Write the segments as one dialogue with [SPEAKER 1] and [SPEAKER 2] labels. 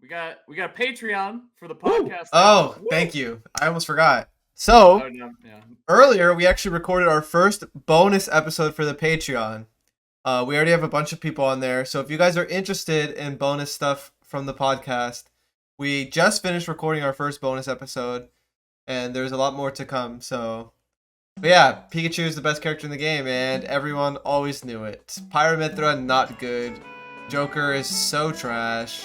[SPEAKER 1] we got a Patreon for the podcast.
[SPEAKER 2] Oh, thank you. I almost forgot. So, earlier we actually recorded our first bonus episode for the Patreon. We already have a bunch of people on there, so if you guys are interested in bonus stuff from the podcast, we just finished recording our first bonus episode, and there's a lot more to come. But yeah, Pikachu is the best character in the game, and everyone always knew it. Pyramithra, not good. Joker is so trash.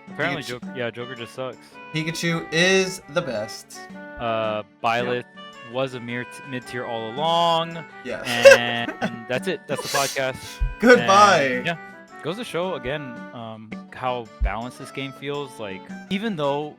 [SPEAKER 3] Apparently, Joker just sucks.
[SPEAKER 2] Pikachu is the best.
[SPEAKER 3] Byleth was a mid-tier all along.
[SPEAKER 2] Yeah.
[SPEAKER 3] And that's it. That's the podcast.
[SPEAKER 2] Goodbye.
[SPEAKER 3] And, yeah. Goes to show again how balanced this game feels. Like, even though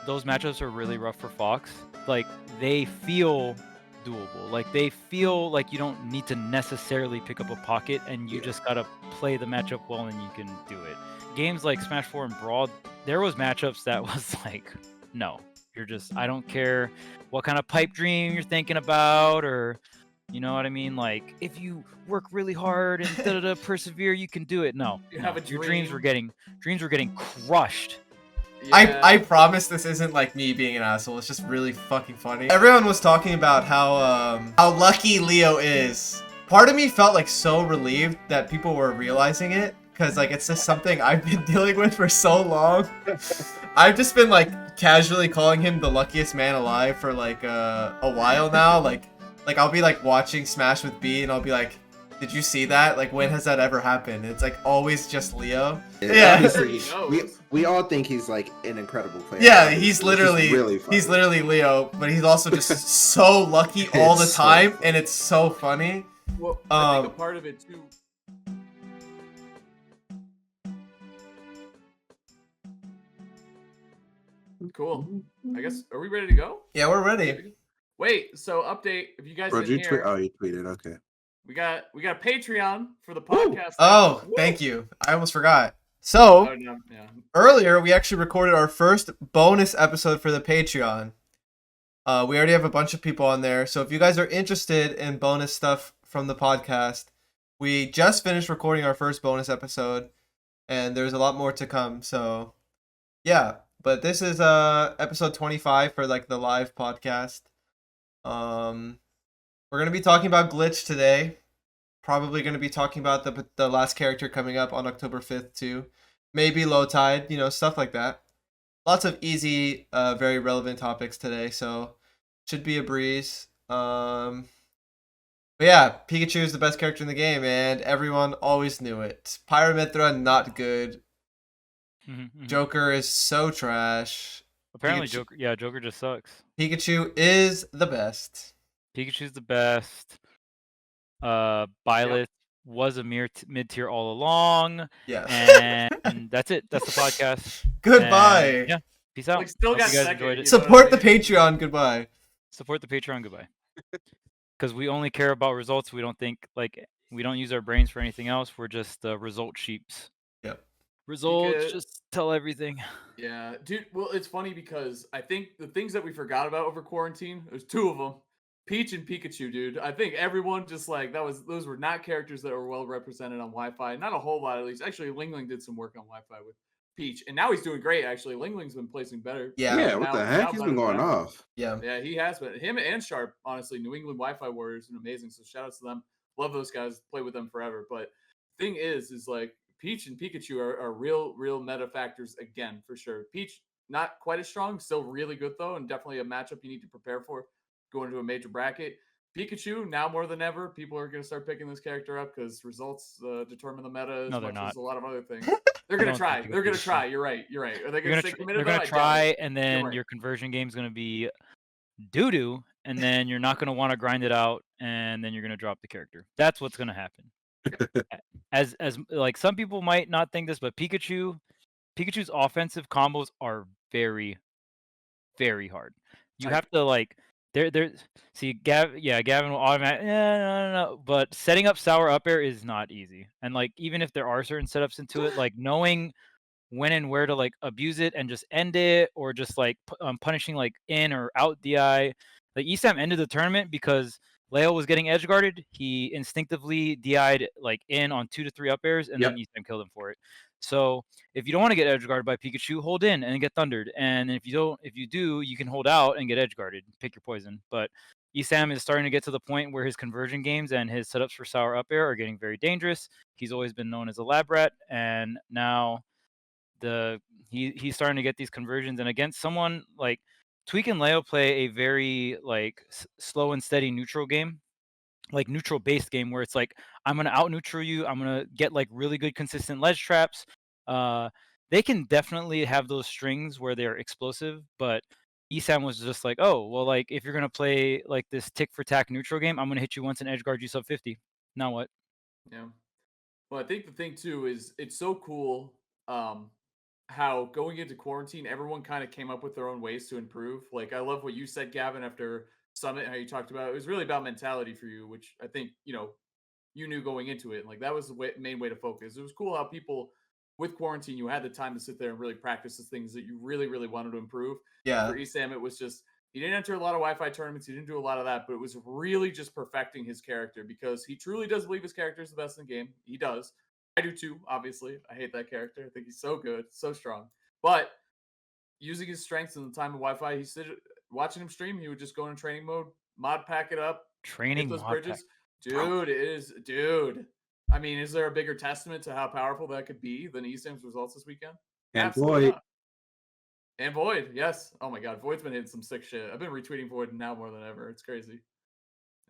[SPEAKER 3] those matchups are really rough for Fox, like, they feel doable. Like, they feel like you don't need to necessarily pick up a pocket, and you just gotta play the matchup well and you can do it. Games like Smash 4 and Brawl, there was matchups that was like, no, you're just, I don't care what kind of pipe dream you're thinking about, or, you know what I mean? Like, if you work really hard and persevere, you can do it. No,
[SPEAKER 1] have a
[SPEAKER 3] your dreams were getting crushed.
[SPEAKER 1] Yeah.
[SPEAKER 2] I promise this isn't like me being an asshole. It's just really fucking funny. Everyone was talking about how lucky Leo is. Part of me felt like so relieved that people were realizing it, because like it's just something I've been dealing with for so long. I've just been like casually calling him the luckiest man alive for like a while now. Like I'll be like watching Smash with B and I'll be like, did you see that? Like, when has that ever happened? It's like always just Leo. Yeah.
[SPEAKER 4] Honestly, we all think he's like an incredible player.
[SPEAKER 2] Yeah, he's literally
[SPEAKER 4] really
[SPEAKER 2] Leo, but he's also just so lucky all the time, and it's so funny.
[SPEAKER 1] Well, I think a part of it too. Cool. I guess, are we ready to go?
[SPEAKER 2] Yeah, we're ready.
[SPEAKER 1] Wait, so update, if you guys
[SPEAKER 4] Bro,
[SPEAKER 1] didn't hear,
[SPEAKER 4] you tweeted, okay.
[SPEAKER 1] we got a Patreon for the podcast.
[SPEAKER 2] Oh, thank you. I almost forgot. So,
[SPEAKER 1] yeah.
[SPEAKER 2] earlier we actually recorded our first bonus episode for the Patreon. We already have a bunch of people on there, so if you guys are interested in bonus stuff from the podcast, we just finished recording our first bonus episode, and there's a lot more to come. So, yeah. But this is episode 25 for like the live podcast. We're gonna be talking about Glitch today. Probably gonna be talking about the last character coming up on October 5th too. Maybe Low Tide, stuff like that. Lots of easy, very relevant topics today, so should be a breeze. But yeah, Pikachu is the best character in the game, and everyone always knew it. Pyramithra, not good. Joker is so trash.
[SPEAKER 3] Apparently, Joker just sucks.
[SPEAKER 2] Pikachu is the best.
[SPEAKER 3] Pikachu's the best. Byleth was a mid-tier all along.
[SPEAKER 2] Yeah.
[SPEAKER 3] And that's it. That's the podcast.
[SPEAKER 2] Goodbye.
[SPEAKER 3] And, yeah. Peace out.
[SPEAKER 1] Like, still got
[SPEAKER 3] you guys
[SPEAKER 1] second,
[SPEAKER 3] enjoyed it.
[SPEAKER 2] Support the Patreon. Goodbye.
[SPEAKER 3] Support the Patreon. Goodbye. Because we only care about results. We don't use our brains for anything else. We're just result sheeps.
[SPEAKER 2] Yep.
[SPEAKER 3] Results just tell everything.
[SPEAKER 1] Yeah, dude. Well, it's funny because I think the things that we forgot about over quarantine, there's two of them. Peach and Pikachu, dude. I think everyone just like those were not characters that were well represented on Wi-Fi. Not a whole lot, at least. Actually, Lingling did some work on Wi-Fi with Peach, and now he's doing great. Actually, Lingling's been placing better.
[SPEAKER 4] Yeah. What the heck? He's been going off.
[SPEAKER 2] Yeah.
[SPEAKER 1] Yeah, he has been. Him and Sharp, honestly, New England Wi-Fi Warriors, and amazing. So shout out to them. Love those guys. Play with them forever. But thing is like Peach and Pikachu are real meta factors again for sure. Peach not quite as strong, still really good though, and definitely a matchup you need to prepare for. Going into a major bracket. Pikachu, now more than ever, people are going to start picking this character up because results determine the meta as much as a lot of other things. They're going to try. They're going to try. You're right. Are they going to stay committed?
[SPEAKER 3] They're going to try, and then your conversion game is going to be doo-doo, and then you're not going to want to grind it out, and then you're going to drop the character. That's what's going to happen. As like some people might not think this, but Pikachu's offensive combos are very, very hard. You have to like Gavin will automatically no. But setting up sour up air is not easy. And like even if there are certain setups into it, like knowing when and where to like abuse it and just end it, or just like punishing like in or out DI. Like Esam ended the tournament because Leo was getting edge guarded. He instinctively DI'd like in on 2 to 3 up airs, and then Esam killed him for it. So if you don't want to get edge guarded by Pikachu, hold in and get thundered. And if you do, you can hold out and get edge guarded. Pick your poison. But Esam is starting to get to the point where his conversion games and his setups for sour up air are getting very dangerous. He's always been known as a lab rat, and now he's starting to get these conversions. And against someone like Tweek and Leo play a very like slow and steady neutral game, like neutral based game, where it's like I'm gonna out neutral you. I'm gonna get like really good consistent ledge traps. They can definitely have those strings where they're explosive, but Esam was just like, oh well, like if you're gonna play like this tick for tack neutral game, I'm gonna hit you once and edge guard you sub 50. Now what?
[SPEAKER 1] Yeah. Well, I think the thing too is it's so cool how going into quarantine, everyone kind of came up with their own ways to improve. Like I love what you said, Gavin, after Summit, how you talked about it was really about mentality for you, which I think you knew going into it. Like that was the main way to focus. It was cool how people with quarantine, you had the time to sit there and really practice the things that you really, really wanted to improve.
[SPEAKER 2] Yeah.
[SPEAKER 1] For Esam, it was just he didn't enter a lot of Wi-Fi tournaments. He didn't do a lot of that, but it was really just perfecting his character because he truly does believe his character is the best in the game. He does. I do too, obviously. I hate that character. I think he's so good, so strong. But using his strengths in the time of Wi-Fi, he said watching him stream, he would just go into training mode, mod pack it up, hit
[SPEAKER 3] Training
[SPEAKER 1] those
[SPEAKER 3] mod
[SPEAKER 1] bridges.
[SPEAKER 3] pack.
[SPEAKER 1] Dude. I mean, is there a bigger testament to how powerful that could be than Esam's results this weekend?
[SPEAKER 4] And
[SPEAKER 1] Absolutely
[SPEAKER 4] Void.
[SPEAKER 1] not. And Void, yes. Oh my God, Void's been hitting some sick shit. I've been retweeting Void now more than ever. It's crazy.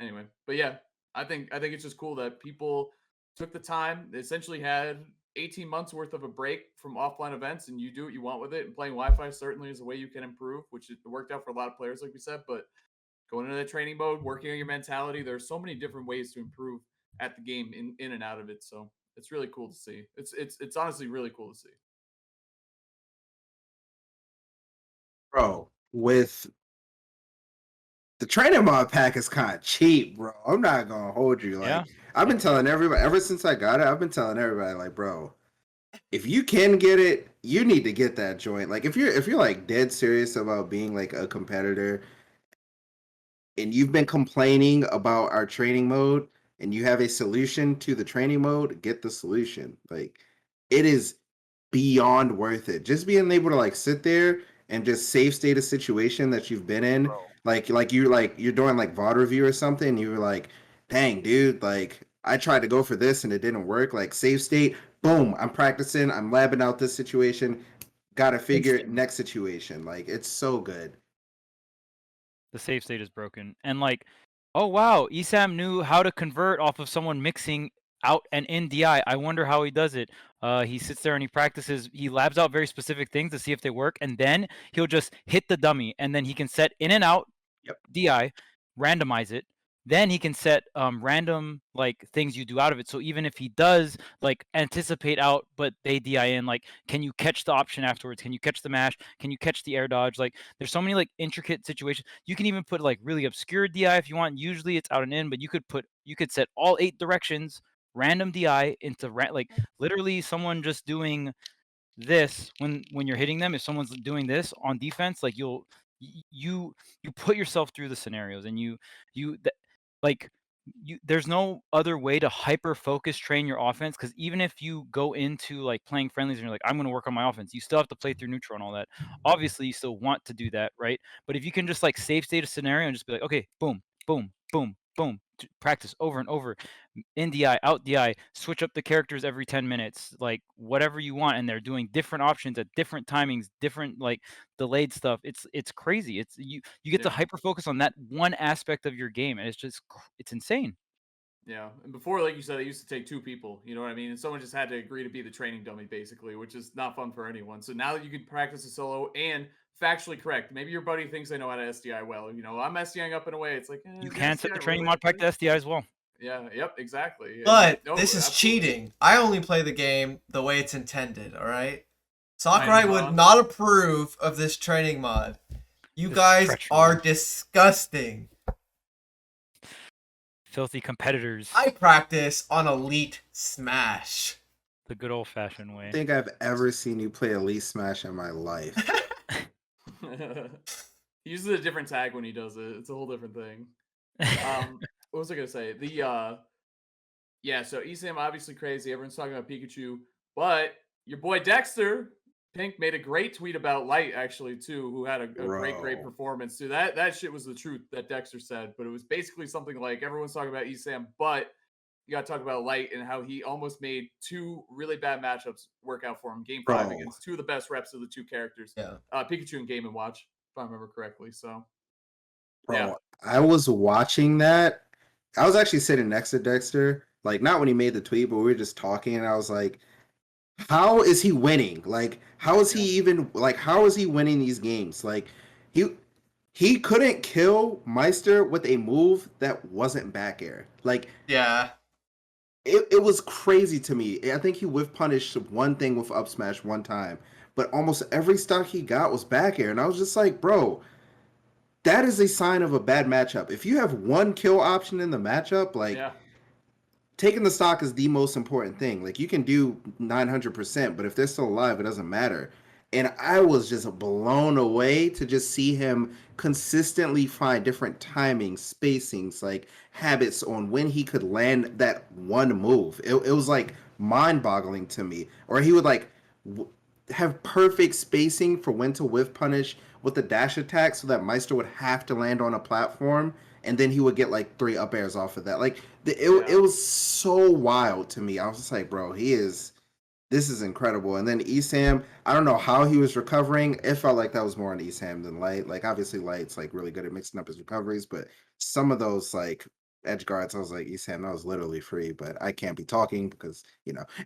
[SPEAKER 1] Anyway, but yeah, I think it's just cool that people took the time. They essentially had 18 months worth of a break from offline events, and you do what you want with it. And playing Wi-Fi certainly is a way you can improve, which it worked out for a lot of players, like we said. But going into the training mode, working on your mentality, there's so many different ways to improve at the game in and out of it. So it's really cool to see. It's honestly really cool to see.
[SPEAKER 4] Bro, with the training mod pack is kind of cheap, bro. I'm not gonna hold you. Like
[SPEAKER 3] Yeah.
[SPEAKER 4] I've been telling everybody ever since I got it. I've been telling everybody, like, bro, if you can get it, you need to get that joint. Like, if you're like dead serious about being like a competitor, and you've been complaining about our training mode, and you have a solution to the training mode, get the solution. Like, it is beyond worth it. Just being able to like sit there and just save state a situation that you've been in, like you're doing like VOD review or something, and you were like, dang dude, like I tried to go for this and it didn't work. Like save state, boom, I'm practicing, I'm labbing out this situation, gotta figure next situation. Like it's so good.
[SPEAKER 3] The save state is broken. And like, oh wow, Esam knew how to convert off of someone mixing out and in DI. I wonder how he does it. He sits there and he practices. He labs out very specific things to see if they work, and then he'll just hit the dummy, and then he can set in and out DI, randomize it. Then he can set random like things you do out of it. So even if he does like anticipate out, but they DI in, like, can you catch the option afterwards? Can you catch the mash? Can you catch the air dodge? Like, there's so many like intricate situations. You can even put like really obscure DI if you want. Usually it's out and in, but you could set all 8 directions, random DI into like literally someone just doing this when you're hitting them. If someone's doing this on defense, like you put yourself through the scenarios, and there's no other way to hyper focus train your offense, because even if you go into like playing friendlies and you're like, I'm going to work on my offense, you still have to play through neutral and all that. Obviously you still want to do that, right? But if you can just like save state a scenario and just be like, okay, boom boom boom boom, practice over and over, in DI, out DI, switch up the characters every 10 minutes, like whatever you want, and they're doing different options at different timings, different like delayed stuff. It's crazy. It's you get to hyper focus on that one aspect of your game, and it's insane.
[SPEAKER 1] Yeah, and before, like you said, it used to take 2 people. You know what I mean? And someone just had to agree to be the training dummy, basically, which is not fun for anyone. So now that you can practice a solo and factually correct, maybe your buddy thinks they know how to SDI well. I'm SDIing up in a way. It's like
[SPEAKER 3] You can set the training mod pack to SDI as well.
[SPEAKER 1] Yeah. Yep. Exactly.
[SPEAKER 2] But this is cheating. I only play the game the way it's intended. All right. Sakurai would not approve of this training mod. You guys are disgusting.
[SPEAKER 3] Filthy competitors.
[SPEAKER 2] I practice on Elite Smash.
[SPEAKER 3] The good old-fashioned way.
[SPEAKER 4] I think I've ever seen you play Elite Smash in my life.
[SPEAKER 1] He uses a different tag when he does it. It's a whole different thing. What was I gonna say? So Esam obviously crazy. Everyone's talking about Pikachu, but Your boy Dexter Pink made a great tweet about Light actually too, who had a great
[SPEAKER 4] Bro.
[SPEAKER 1] performance too. That shit was the truth that Dexter said, but it was basically something like everyone's talking about Esam, but you got to talk about Light and how he almost made two really bad matchups work out for him. Game 5
[SPEAKER 4] Bro.
[SPEAKER 1] against two of the best reps of the two characters.
[SPEAKER 2] Yeah.
[SPEAKER 1] Pikachu and Game & Watch, if I remember correctly. So,
[SPEAKER 4] Bro,
[SPEAKER 1] yeah.
[SPEAKER 4] I was watching that. I was actually sitting next to Dexter, like not when he made the tweet, but we were just talking, and I was like, how is he winning? Like, how is he even like how is he winning these games? Like, he couldn't kill Maister with a move that wasn't back air. Like,
[SPEAKER 2] Yeah.
[SPEAKER 4] it was crazy to me. I think he whiff punished one thing with up smash one time, but almost every stock he got was back air, and I was just like, bro, that is a sign of a bad matchup. If you have one kill option in the matchup, like taking the stock is the most important thing. Like you can do 900%, but if they're still alive, it doesn't matter. And I was just blown away to just see him consistently find different timings, spacings, like habits on when he could land that one move. It was like mind-boggling to me. Or he would like have perfect spacing for when to whiff punish with the dash attack so that Maister would have to land on a platform, and then he would get like 3 up airs off of that. Like it was so wild to me. I was just like, bro, this is incredible. And then Esam, I don't know how he was recovering. It felt like that was more on Esam than Light. Like obviously Light's like really good at mixing up his recoveries, but some of those like edge guards, I was like, Esam, that was literally free, but I can't be talking because,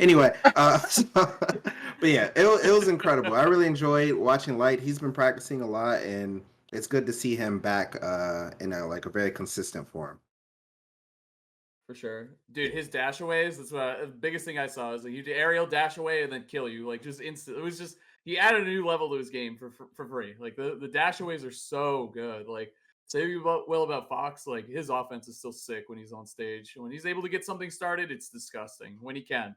[SPEAKER 4] Anyway, but yeah, it was incredible. I really enjoyed watching Light. He's been practicing a lot, and it's good to see him back in a very consistent form.
[SPEAKER 1] For sure. Dude, his dash aways, that's what the biggest thing I saw is like you do aerial dash away and then kill you. Like just instant. It was just he added a new level to his game for free. Like the dash aways are so good. Like say you will about Fox, like his offense is still sick when he's on stage. When he's able to get something started, it's disgusting. When he can.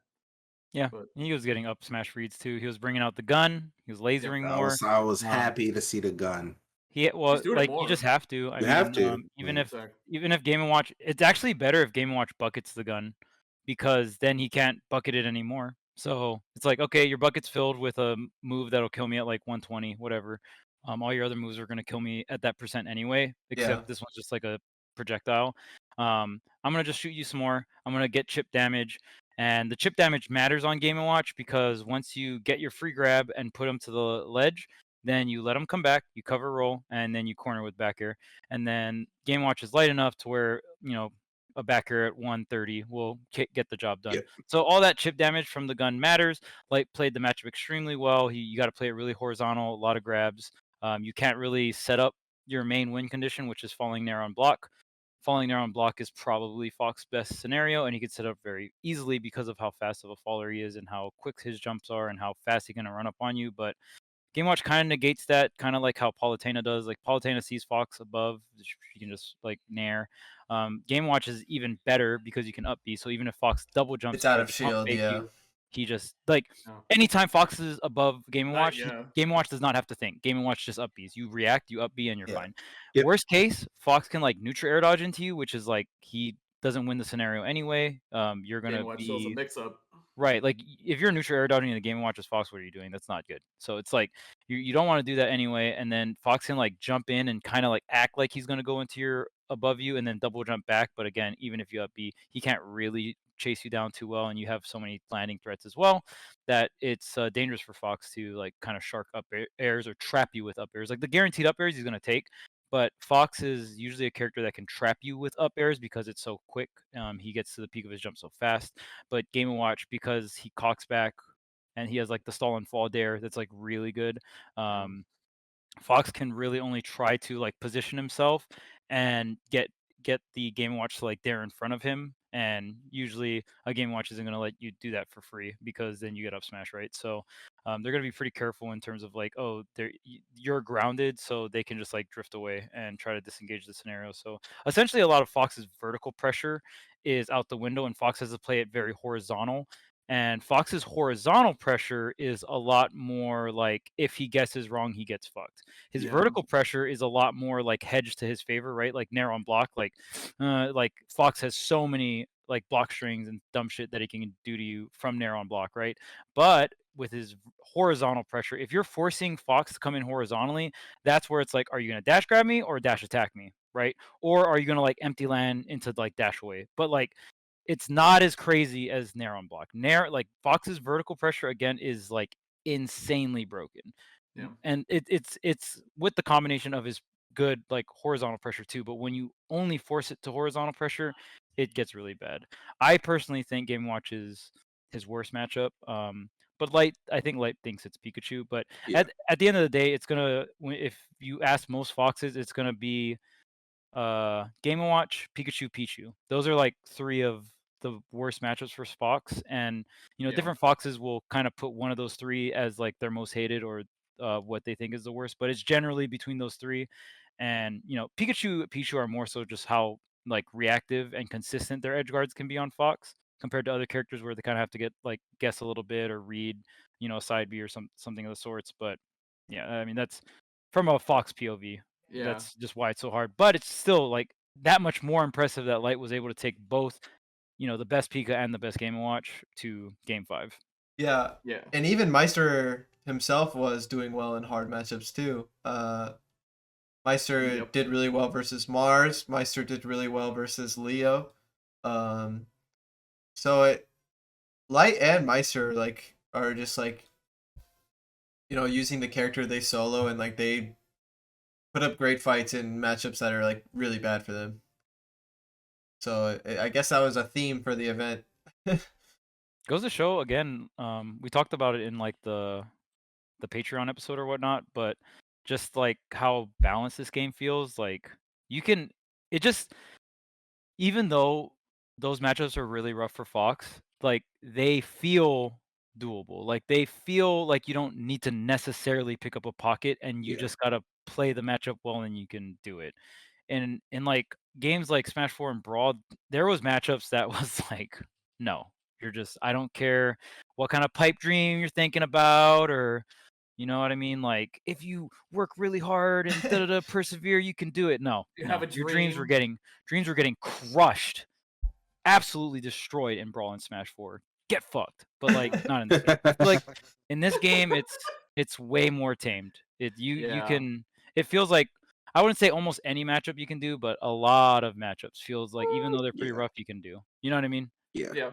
[SPEAKER 3] Yeah,
[SPEAKER 1] But
[SPEAKER 3] he was getting up smash reads too. He was bringing out the gun. He was lasering more.
[SPEAKER 4] I was happy to see the gun.
[SPEAKER 3] Well,
[SPEAKER 1] he's doing it
[SPEAKER 3] like
[SPEAKER 1] more.
[SPEAKER 3] you just have to.
[SPEAKER 4] You have to.
[SPEAKER 3] Even if Game & Watch, it's actually better if Game & Watch buckets the gun, because then he can't bucket it anymore. So it's like, okay, your bucket's filled with a move that'll kill me at like 120, whatever. All your other moves are gonna kill me at that percent anyway, except this one's just like a projectile. I'm gonna just shoot you some more. I'm gonna get chip damage, and the chip damage matters on Game & Watch because once you get your free grab and put them to the ledge, then you let them come back, you cover roll, and then you corner with back air. And then Game Watch is light enough to where, a back air at 130 will get the job done.
[SPEAKER 4] Yep.
[SPEAKER 3] So all that chip damage from the gun matters. Light played the matchup extremely well. You got to play it really horizontal, a lot of grabs. You can't really set up your main win condition, which is falling there on block. Falling there on block is probably Fox's best scenario, and he could set up very easily because of how fast of a faller he is and how quick his jumps are and how fast he's going to run up on you. But Game Watch kind of negates that, kind of like how Palutena does. Like Palutena sees Fox above, you can just like nair. Game Watch is even better because you can up B. So even if Fox double jumps,
[SPEAKER 2] it's out of shield. Yeah.
[SPEAKER 3] He just anytime Fox is above Game & Watch, Game & Watch does not have to think. Game & Watch just up Bs. You react, you up B, and you're fine.
[SPEAKER 4] Yep.
[SPEAKER 3] Worst case, Fox can like neutral air dodge into you, which is like he doesn't win the scenario anyway. You're gonna
[SPEAKER 1] be a mix up.
[SPEAKER 3] Right, like if you're neutral air dodging in the Game & Watch as Fox, what are you doing? That's not good. So it's like you don't want to do that anyway. And then Fox can like jump in and kind of like act like he's gonna go into your above you and then double jump back. But again, even if you up B, he can't really chase you down too well, and you have so many landing threats as well that it's dangerous for Fox to like kind of shark up airs or trap you with up airs. Like the guaranteed up airs he's gonna take. But Fox is usually a character that can trap you with up airs because it's so quick. He gets to the peak of his jump so fast. But Game & Watch, because he cocks back and he has like the stall and fall dare that's like really good. Fox can really only try to like position himself and get the Game & Watch to like dare in front of him. And usually a Game & Watch isn't going to let you do that for free because then you get up smash, right? So they're going to be pretty careful in terms of like, oh, you're grounded, so they can just like drift away and try to disengage the scenario. So essentially a lot of Fox's vertical pressure is out the window, and Fox has to play it very horizontal. And Fox's horizontal pressure is a lot more like if he guesses wrong, he gets fucked. His vertical pressure is a lot more like hedged to his favor, right? Like nair on block. Like Fox has so many like block strings and dumb shit that he can do to you from nair on block, right? But with his horizontal pressure. If you're forcing Fox to come in horizontally, that's where it's like, are you gonna dash grab me or dash attack me, right? Or are you gonna like empty land into like dash away? But like, it's not as crazy as Nair on block. Nair, like Fox's vertical pressure again is like insanely broken.
[SPEAKER 1] Yeah.
[SPEAKER 3] And it's with the combination of his good like horizontal pressure too, but when you only force it to horizontal pressure, it gets really bad. I personally think Game Watch is his worst matchup. But I think Light thinks it's Pikachu. But
[SPEAKER 4] Yeah.
[SPEAKER 3] at the end of the day, it's gonna if you ask most Foxes, it's gonna be Game & Watch, Pikachu, Pichu. Those are like three of the worst matchups for Fox, and
[SPEAKER 1] Yeah.
[SPEAKER 3] different Foxes will kind of put one of those three as like their most hated or what they think is the worst, but it's generally between those three. And Pikachu, Pichu are more so just how like reactive and consistent their edge guards can be on Fox compared to other characters where they kind of have to get like guess a little bit or read a side B or something of the sorts. But yeah, I mean that's from a Fox POV.
[SPEAKER 1] Yeah.
[SPEAKER 3] That's just why it's so hard. But it's still like that much more impressive that Light was able to take both, the best Pika and the best Game & Watch to Game 5.
[SPEAKER 2] Yeah.
[SPEAKER 1] Yeah.
[SPEAKER 2] And even Meister himself was doing well in hard matchups too. Meister
[SPEAKER 1] Yep.
[SPEAKER 2] did really well versus Marss. Meister did really well versus Leo. So Light and Meister like are just like using the character they solo, and like they put up great fights in matchups that are like really bad for them. So I guess that was a theme for the event.
[SPEAKER 3] Goes to show again, we talked about it in like the Patreon episode or whatnot, but just like how balanced this game feels, like even though those matchups are really rough for Fox, like they feel doable. Like they feel like you don't need to necessarily pick up a pocket, and you
[SPEAKER 4] Yeah.
[SPEAKER 3] just gotta play the matchup well and you can do it. And in like games like Smash 4 and Brawl, there was matchups that was like, no, I don't care what kind of pipe dream you're thinking about, or you know what I mean? Like if you work really hard and persevere, you can do it. No,
[SPEAKER 1] You
[SPEAKER 3] no.
[SPEAKER 1] have a
[SPEAKER 3] Your dreams were
[SPEAKER 1] dream.
[SPEAKER 3] getting crushed, absolutely destroyed in Brawl and Smash 4. Get fucked. But like not in this game. I feel like in this game it's way more tamed. You
[SPEAKER 1] Yeah.
[SPEAKER 3] can it feels like, I wouldn't say almost any matchup you can do, but a lot of matchups feels like even though they're pretty
[SPEAKER 4] Yeah.
[SPEAKER 3] rough, you can do. You know what I mean?
[SPEAKER 4] Yeah.
[SPEAKER 1] Yeah.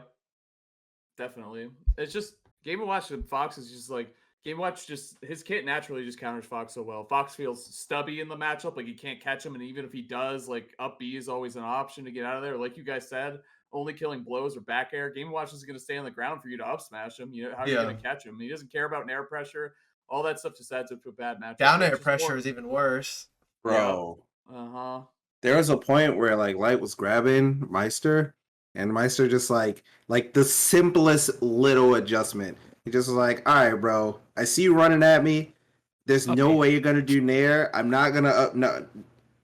[SPEAKER 1] Definitely. It's just Game & Watch and Fox is just like Game & Watch just his kit naturally just counters Fox so well. Fox feels stubby in the matchup, like you can't catch him, and even if he does, like up B is always an option to get out of there. Like you guys said, only killing blows or back air. Game & Watch is gonna stay on the ground for you to up smash him. How are you gonna catch him? He doesn't care about air pressure. All that stuff just adds up to a bad matchup.
[SPEAKER 2] Down air pressure is even worse.
[SPEAKER 4] Bro.
[SPEAKER 1] Uh-huh.
[SPEAKER 4] There was a point where like Light was grabbing Meister, and Meister just like the simplest little adjustment. He just was like, all right, bro, I see you running at me. There's no way you're gonna do Nair. I'm not gonna no,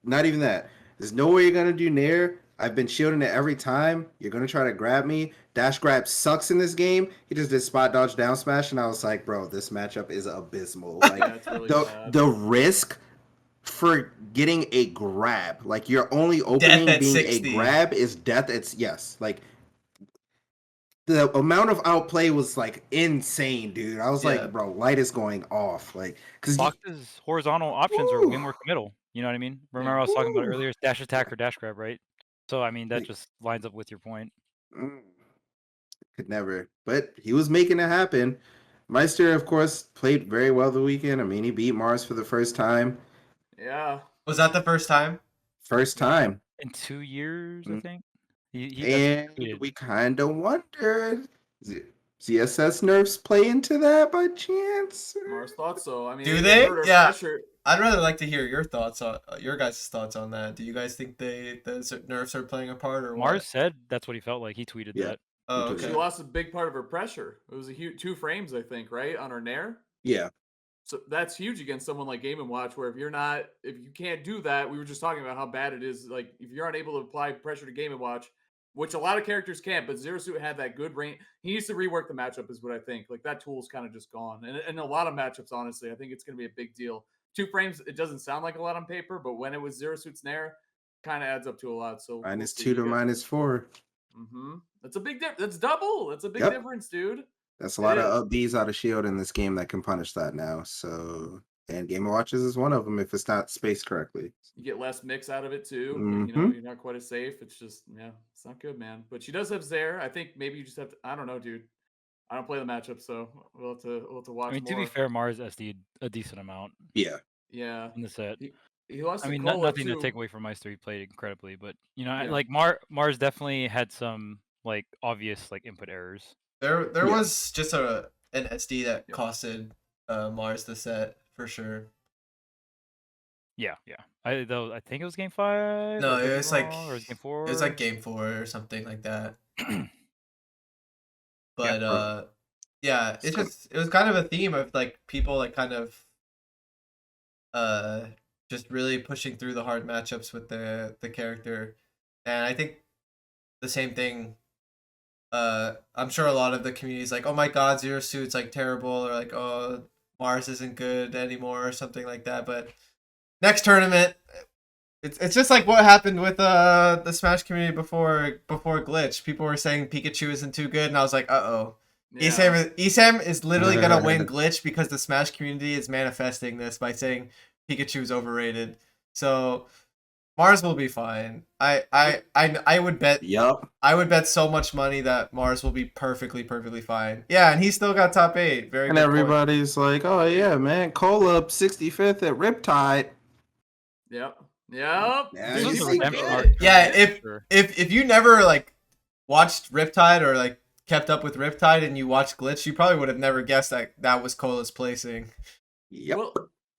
[SPEAKER 4] not even that. There's no way you're gonna do Nair. I've been shielding it every time. You're gonna try to grab me. Dash grab sucks in this game. He just did spot dodge down smash, and I was like, bro, this matchup is abysmal. Like
[SPEAKER 1] Yeah, it's really bad.
[SPEAKER 4] the risk for getting a grab, like your only
[SPEAKER 2] Death
[SPEAKER 4] opening
[SPEAKER 2] at
[SPEAKER 4] being
[SPEAKER 2] 60.
[SPEAKER 4] a grab is death. It's yes, like the amount of outplay was like insane, dude. I was
[SPEAKER 2] Yeah.
[SPEAKER 4] like, bro, Light is going off, like because
[SPEAKER 3] Fox's horizontal options are way more committal. You know what I mean? Remember I was talking about earlier, dash attack or dash grab, right? So I mean that just lines up with your point.
[SPEAKER 4] could never, but he was making it happen. Meister, of course, played very well the weekend. I mean, he beat Marss for the first time.
[SPEAKER 1] Yeah.
[SPEAKER 2] Was that the first time?
[SPEAKER 4] First time.
[SPEAKER 3] In 2 years, I think.
[SPEAKER 4] And we kind of wondered, ZSS nerfs play into that by chance?
[SPEAKER 1] Marss thought so. I mean,
[SPEAKER 2] Do they?
[SPEAKER 1] hurt our
[SPEAKER 2] Yeah.
[SPEAKER 1] pressure.
[SPEAKER 2] I'd rather like to hear your thoughts on your guys' thoughts on that. Do you guys think the nerfs are playing a part, or
[SPEAKER 3] Mars
[SPEAKER 2] what?
[SPEAKER 3] said that's what he felt like. He tweeted
[SPEAKER 4] Yeah.
[SPEAKER 3] that.
[SPEAKER 2] Oh,
[SPEAKER 1] She
[SPEAKER 2] okay.
[SPEAKER 1] lost a big part of her pressure. It was a huge 2 frames, I think, right, on her Nair.
[SPEAKER 4] Yeah.
[SPEAKER 1] So that's huge against someone like Game & Watch, where if you can't do that, we were just talking about how bad it is. Like if you're unable to apply pressure to Game & Watch, which a lot of characters can't, but Zero Suit had that good range. He needs to rework the matchup, is what I think. Like that tool's kind of just gone, and a lot of matchups, honestly, I think it's going to be a big deal. 2 frames, it doesn't sound like a lot on paper, but when it was Zero Suit's Nair, kind of adds up to a lot. So
[SPEAKER 4] -2 to -4.
[SPEAKER 1] That's a big difference. That's a big difference, dude.
[SPEAKER 4] That's a
[SPEAKER 1] It
[SPEAKER 4] lot
[SPEAKER 1] is.
[SPEAKER 4] of up Bs out of shield in this game that can punish that now. So, and Game of Watches is one of them if it's not spaced correctly.
[SPEAKER 1] You get less mix out of it too. You know,
[SPEAKER 4] Mhm.
[SPEAKER 1] you're not quite as safe. It's just, yeah, it's not good, man. But she does have Zaire. I think maybe you just have to. I don't know, dude. I don't play the matchup, so we'll have to
[SPEAKER 3] I
[SPEAKER 1] watch
[SPEAKER 3] mean, to be
[SPEAKER 1] more.
[SPEAKER 3] fair, Mars SD'd a decent amount
[SPEAKER 4] Yeah.
[SPEAKER 1] Yeah,
[SPEAKER 3] in the set.
[SPEAKER 1] he lost
[SPEAKER 3] I
[SPEAKER 1] to
[SPEAKER 3] mean,
[SPEAKER 1] Cola
[SPEAKER 3] nothing to
[SPEAKER 1] too.
[SPEAKER 3] take away from Meister. He played incredibly, but you know,
[SPEAKER 1] Yeah.
[SPEAKER 3] like Mars definitely had some like obvious like input errors.
[SPEAKER 2] There
[SPEAKER 4] Yeah.
[SPEAKER 2] was just an SD that
[SPEAKER 1] Yeah.
[SPEAKER 2] costed Mars the set for sure.
[SPEAKER 3] Yeah. I think it was game 5.
[SPEAKER 2] No,
[SPEAKER 3] or I could
[SPEAKER 2] it
[SPEAKER 3] be
[SPEAKER 2] was like
[SPEAKER 3] wrong, or it was game 4.
[SPEAKER 2] it was like game 4 or something like that. But
[SPEAKER 4] bro.
[SPEAKER 2] yeah, it was kind of a theme of like people like kind of just really pushing through the hard matchups with the character. And I think the same thing I'm sure a lot of the community is like, oh my god, Zero Suit's like terrible, or like, oh, Mars isn't good anymore or something like that. But next tournament, it's just like what happened with the Smash community before Glitch. People were saying Pikachu isn't too good, and I was like, uh-oh.
[SPEAKER 1] Yeah.
[SPEAKER 2] Esam is literally gonna win Glitch because the Smash community is manifesting this by saying Pikachu is overrated. So Mars will be fine. I would bet.
[SPEAKER 4] Yup.
[SPEAKER 2] I would bet so much money that Mars will be perfectly fine. Yeah, and he's still got top 8. Very
[SPEAKER 4] And
[SPEAKER 2] good point.
[SPEAKER 4] everybody's like, oh yeah, man, Cole up 65th at Riptide.
[SPEAKER 1] Yep.
[SPEAKER 4] Yeah,
[SPEAKER 3] This
[SPEAKER 4] you
[SPEAKER 3] was the
[SPEAKER 4] see
[SPEAKER 3] redemption
[SPEAKER 4] it.
[SPEAKER 3] arc.
[SPEAKER 2] Yeah,
[SPEAKER 3] Sure.
[SPEAKER 2] if you never like watched Riptide or like kept up with Riptide and you watched Glitch, you probably would have never guessed that was Cola's placing.
[SPEAKER 4] Yep.
[SPEAKER 1] Well,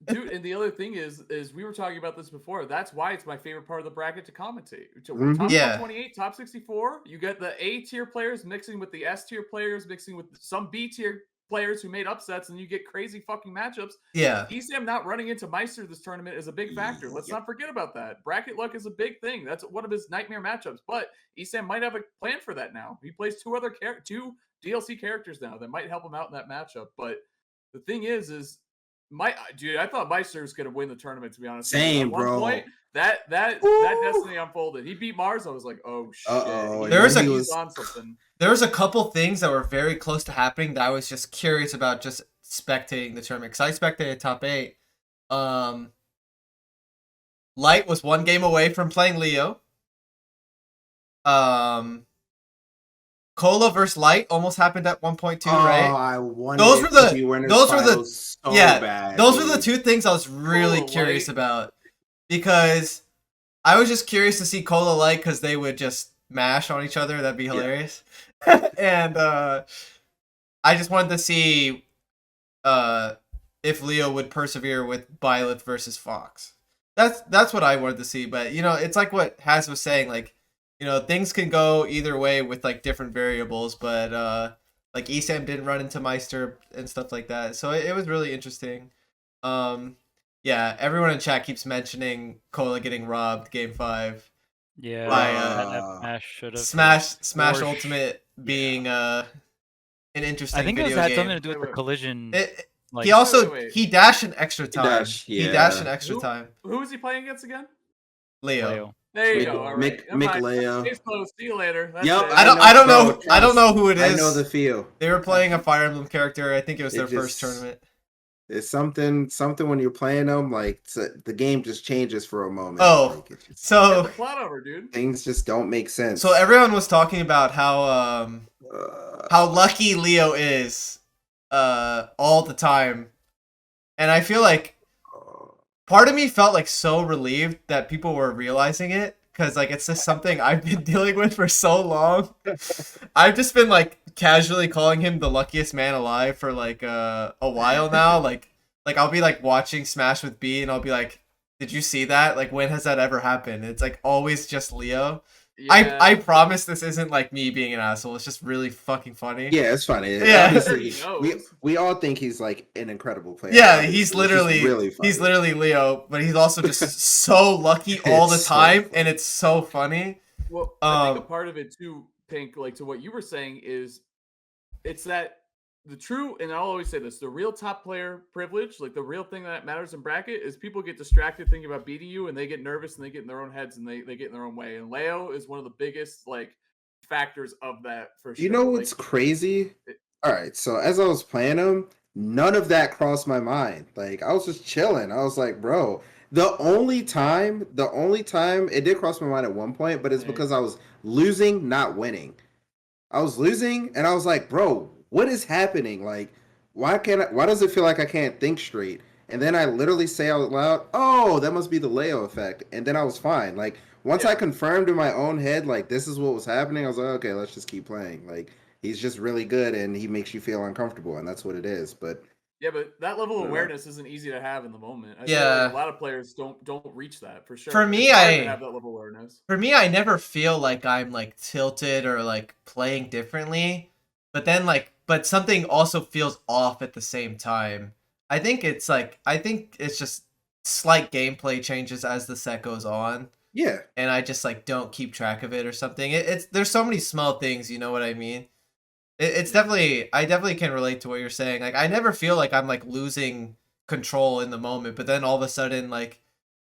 [SPEAKER 1] dude, and the other thing is we were talking about this before. That's why it's my favorite part of the bracket to commentate. Top
[SPEAKER 2] Yeah.
[SPEAKER 1] 28, top 64. You get the A tier players mixing with the S tier players, mixing with some B tier players who made upsets, and you get crazy fucking matchups.
[SPEAKER 2] Yeah.
[SPEAKER 1] ESAM not running into Meister this tournament is a big factor. Let's not forget about that. Bracket luck is a big thing. That's one of his nightmare matchups. But ESAM might have a plan for that now. He plays two DLC characters now that might help him out in that matchup. But the thing is dude, I thought Meister was gonna win the tournament. To be honest,
[SPEAKER 4] Same,
[SPEAKER 1] at one
[SPEAKER 4] bro.
[SPEAKER 1] point, that destiny unfolded. He beat Marss. I was like, oh shit.
[SPEAKER 4] Uh-oh.
[SPEAKER 1] He's on something.
[SPEAKER 2] There was a couple things that were very close to happening that I was just curious about just spectating the tournament because I spectated top 8. Light was 1 game away from playing Leo. Cola versus Light almost happened at 1.2, right?
[SPEAKER 4] I wanted
[SPEAKER 2] Those were the-
[SPEAKER 4] to be winners
[SPEAKER 2] those were the-
[SPEAKER 4] finals so
[SPEAKER 2] yeah,
[SPEAKER 4] bad,
[SPEAKER 2] Those
[SPEAKER 4] dude.
[SPEAKER 2] were the two things I was really
[SPEAKER 1] Cola
[SPEAKER 2] curious
[SPEAKER 1] Light.
[SPEAKER 2] about because I was just curious to see Cola Light because they would just mash on each other. That'd be hilarious. And I just wanted to see if Leo would persevere with Byleth versus Fox. That's what I wanted to see. But you know, it's like what Haz was saying. Like, you know, things can go either way with like different variables. But like Esam didn't run into Meister and stuff like that. So it was really interesting. Yeah, everyone in chat keeps mentioning Cola getting robbed game 5.
[SPEAKER 3] Yeah,
[SPEAKER 2] By,
[SPEAKER 3] that Smash should have.
[SPEAKER 2] Smash
[SPEAKER 3] Or
[SPEAKER 2] Ultimate being an interesting
[SPEAKER 3] I think it
[SPEAKER 2] video
[SPEAKER 3] had
[SPEAKER 2] game.
[SPEAKER 3] something to do with the
[SPEAKER 1] Wait.
[SPEAKER 3] collision. Like,
[SPEAKER 2] He also
[SPEAKER 1] Wait.
[SPEAKER 2] he dashed an extra time. He dashed an
[SPEAKER 4] yeah.
[SPEAKER 2] extra time.
[SPEAKER 1] Who was he playing against again?
[SPEAKER 2] Leo.
[SPEAKER 1] There you
[SPEAKER 4] Mik-
[SPEAKER 1] go. All right.
[SPEAKER 4] MkLeo.
[SPEAKER 1] Case closed. See you later. That's
[SPEAKER 4] Yep,
[SPEAKER 1] it.
[SPEAKER 2] I don't know.
[SPEAKER 4] bro,
[SPEAKER 2] I don't know who it is.
[SPEAKER 4] I know the feel.
[SPEAKER 2] They were playing a Fire Emblem character. I think it was
[SPEAKER 4] It
[SPEAKER 2] their first
[SPEAKER 4] just-
[SPEAKER 2] tournament.
[SPEAKER 4] It's something when you're playing them, like the game just changes for a moment.
[SPEAKER 2] Oh,
[SPEAKER 4] Like, it's just-
[SPEAKER 1] Get
[SPEAKER 2] So
[SPEAKER 1] the plot over, dude.
[SPEAKER 4] things just don't make sense.
[SPEAKER 2] everyone was talking about how lucky Leo is all the time. And I feel like part of me felt like so relieved that people were realizing it because like it's just something I've been dealing with for so long. I've just been like casually calling him the luckiest man alive for like a while now. Like I'll be like watching Smash with B and I'll be like, did you see that? Like when has that ever happened? It's like always just Leo.
[SPEAKER 1] Yeah.
[SPEAKER 2] I promise this isn't like me being an asshole. It's just really fucking funny.
[SPEAKER 4] yeah, it's funny.
[SPEAKER 2] Yeah.
[SPEAKER 4] Obviously,
[SPEAKER 1] He knows.
[SPEAKER 4] we all think he's like an incredible player.
[SPEAKER 2] Yeah,
[SPEAKER 4] Obviously,
[SPEAKER 2] he's
[SPEAKER 4] it's just
[SPEAKER 2] literally
[SPEAKER 4] really funny.
[SPEAKER 2] he's literally Leo, but he's also just so lucky all the
[SPEAKER 4] It's so
[SPEAKER 2] time,
[SPEAKER 4] funny.
[SPEAKER 2] and it's so funny.
[SPEAKER 1] Well, I think a part of it too, Pink, like to what you were saying, is it's that the true, and I'll always say this, the real top player privilege, like the real thing that matters in bracket is people get distracted thinking about beating you and they get nervous and they get in their own heads and they get in their own way. And Leo is one of the biggest like factors of that for sure.
[SPEAKER 4] You know what's crazy? All right, so as I was playing them, none of that crossed my mind. Like I was just chilling. I was like, bro, the only time it did cross my mind at one point, but it's
[SPEAKER 1] Hey,
[SPEAKER 4] because I was losing, not winning. I was losing, and I was like, bro, what is happening? Like, why does it feel like I can't think straight? And then I literally say out loud, oh, that must be the Leo effect. And then I was fine. Like, once I
[SPEAKER 1] yeah.
[SPEAKER 4] confirmed in my own head, like, this is what was happening, I was like, okay, let's just keep playing. Like, he's just really good and he makes you feel uncomfortable, and that's what it is. But
[SPEAKER 1] Yeah, but that level
[SPEAKER 4] I
[SPEAKER 1] of
[SPEAKER 4] don't know.
[SPEAKER 1] awareness isn't easy to have in the moment. I feel like a
[SPEAKER 2] Yeah.
[SPEAKER 1] lot of players don't reach that for
[SPEAKER 2] For
[SPEAKER 1] sure.
[SPEAKER 2] me,
[SPEAKER 1] It's hard to
[SPEAKER 2] I
[SPEAKER 1] have that level of awareness.
[SPEAKER 2] for me, I never feel like I'm like tilted or like playing differently. But then but something also feels off at the same time. I think it's just slight gameplay changes as the set goes on,
[SPEAKER 4] Yeah.
[SPEAKER 2] and I just like don't keep track of it or something. It's there's so many small things, you know what I mean? It's
[SPEAKER 1] Yeah.
[SPEAKER 2] definitely I definitely can relate to what you're saying. Like I never feel like I'm like losing control in the moment, but then all of a sudden like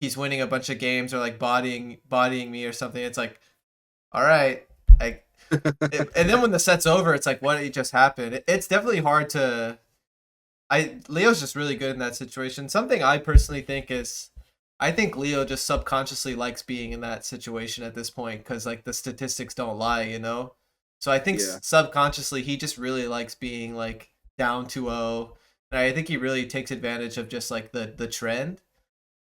[SPEAKER 2] he's winning a bunch of games or like bodying me or something. It's like, all right, like, and then when the set's over, it's like, what just happened? It's definitely hard to. Leo's just really good in that situation. Something I personally think is, I think Leo just subconsciously likes being in that situation at this point because like the statistics don't lie, you know. So I think
[SPEAKER 4] Yeah.
[SPEAKER 2] subconsciously he just really likes being like down 2-0, and I think he really takes advantage of just like the trend.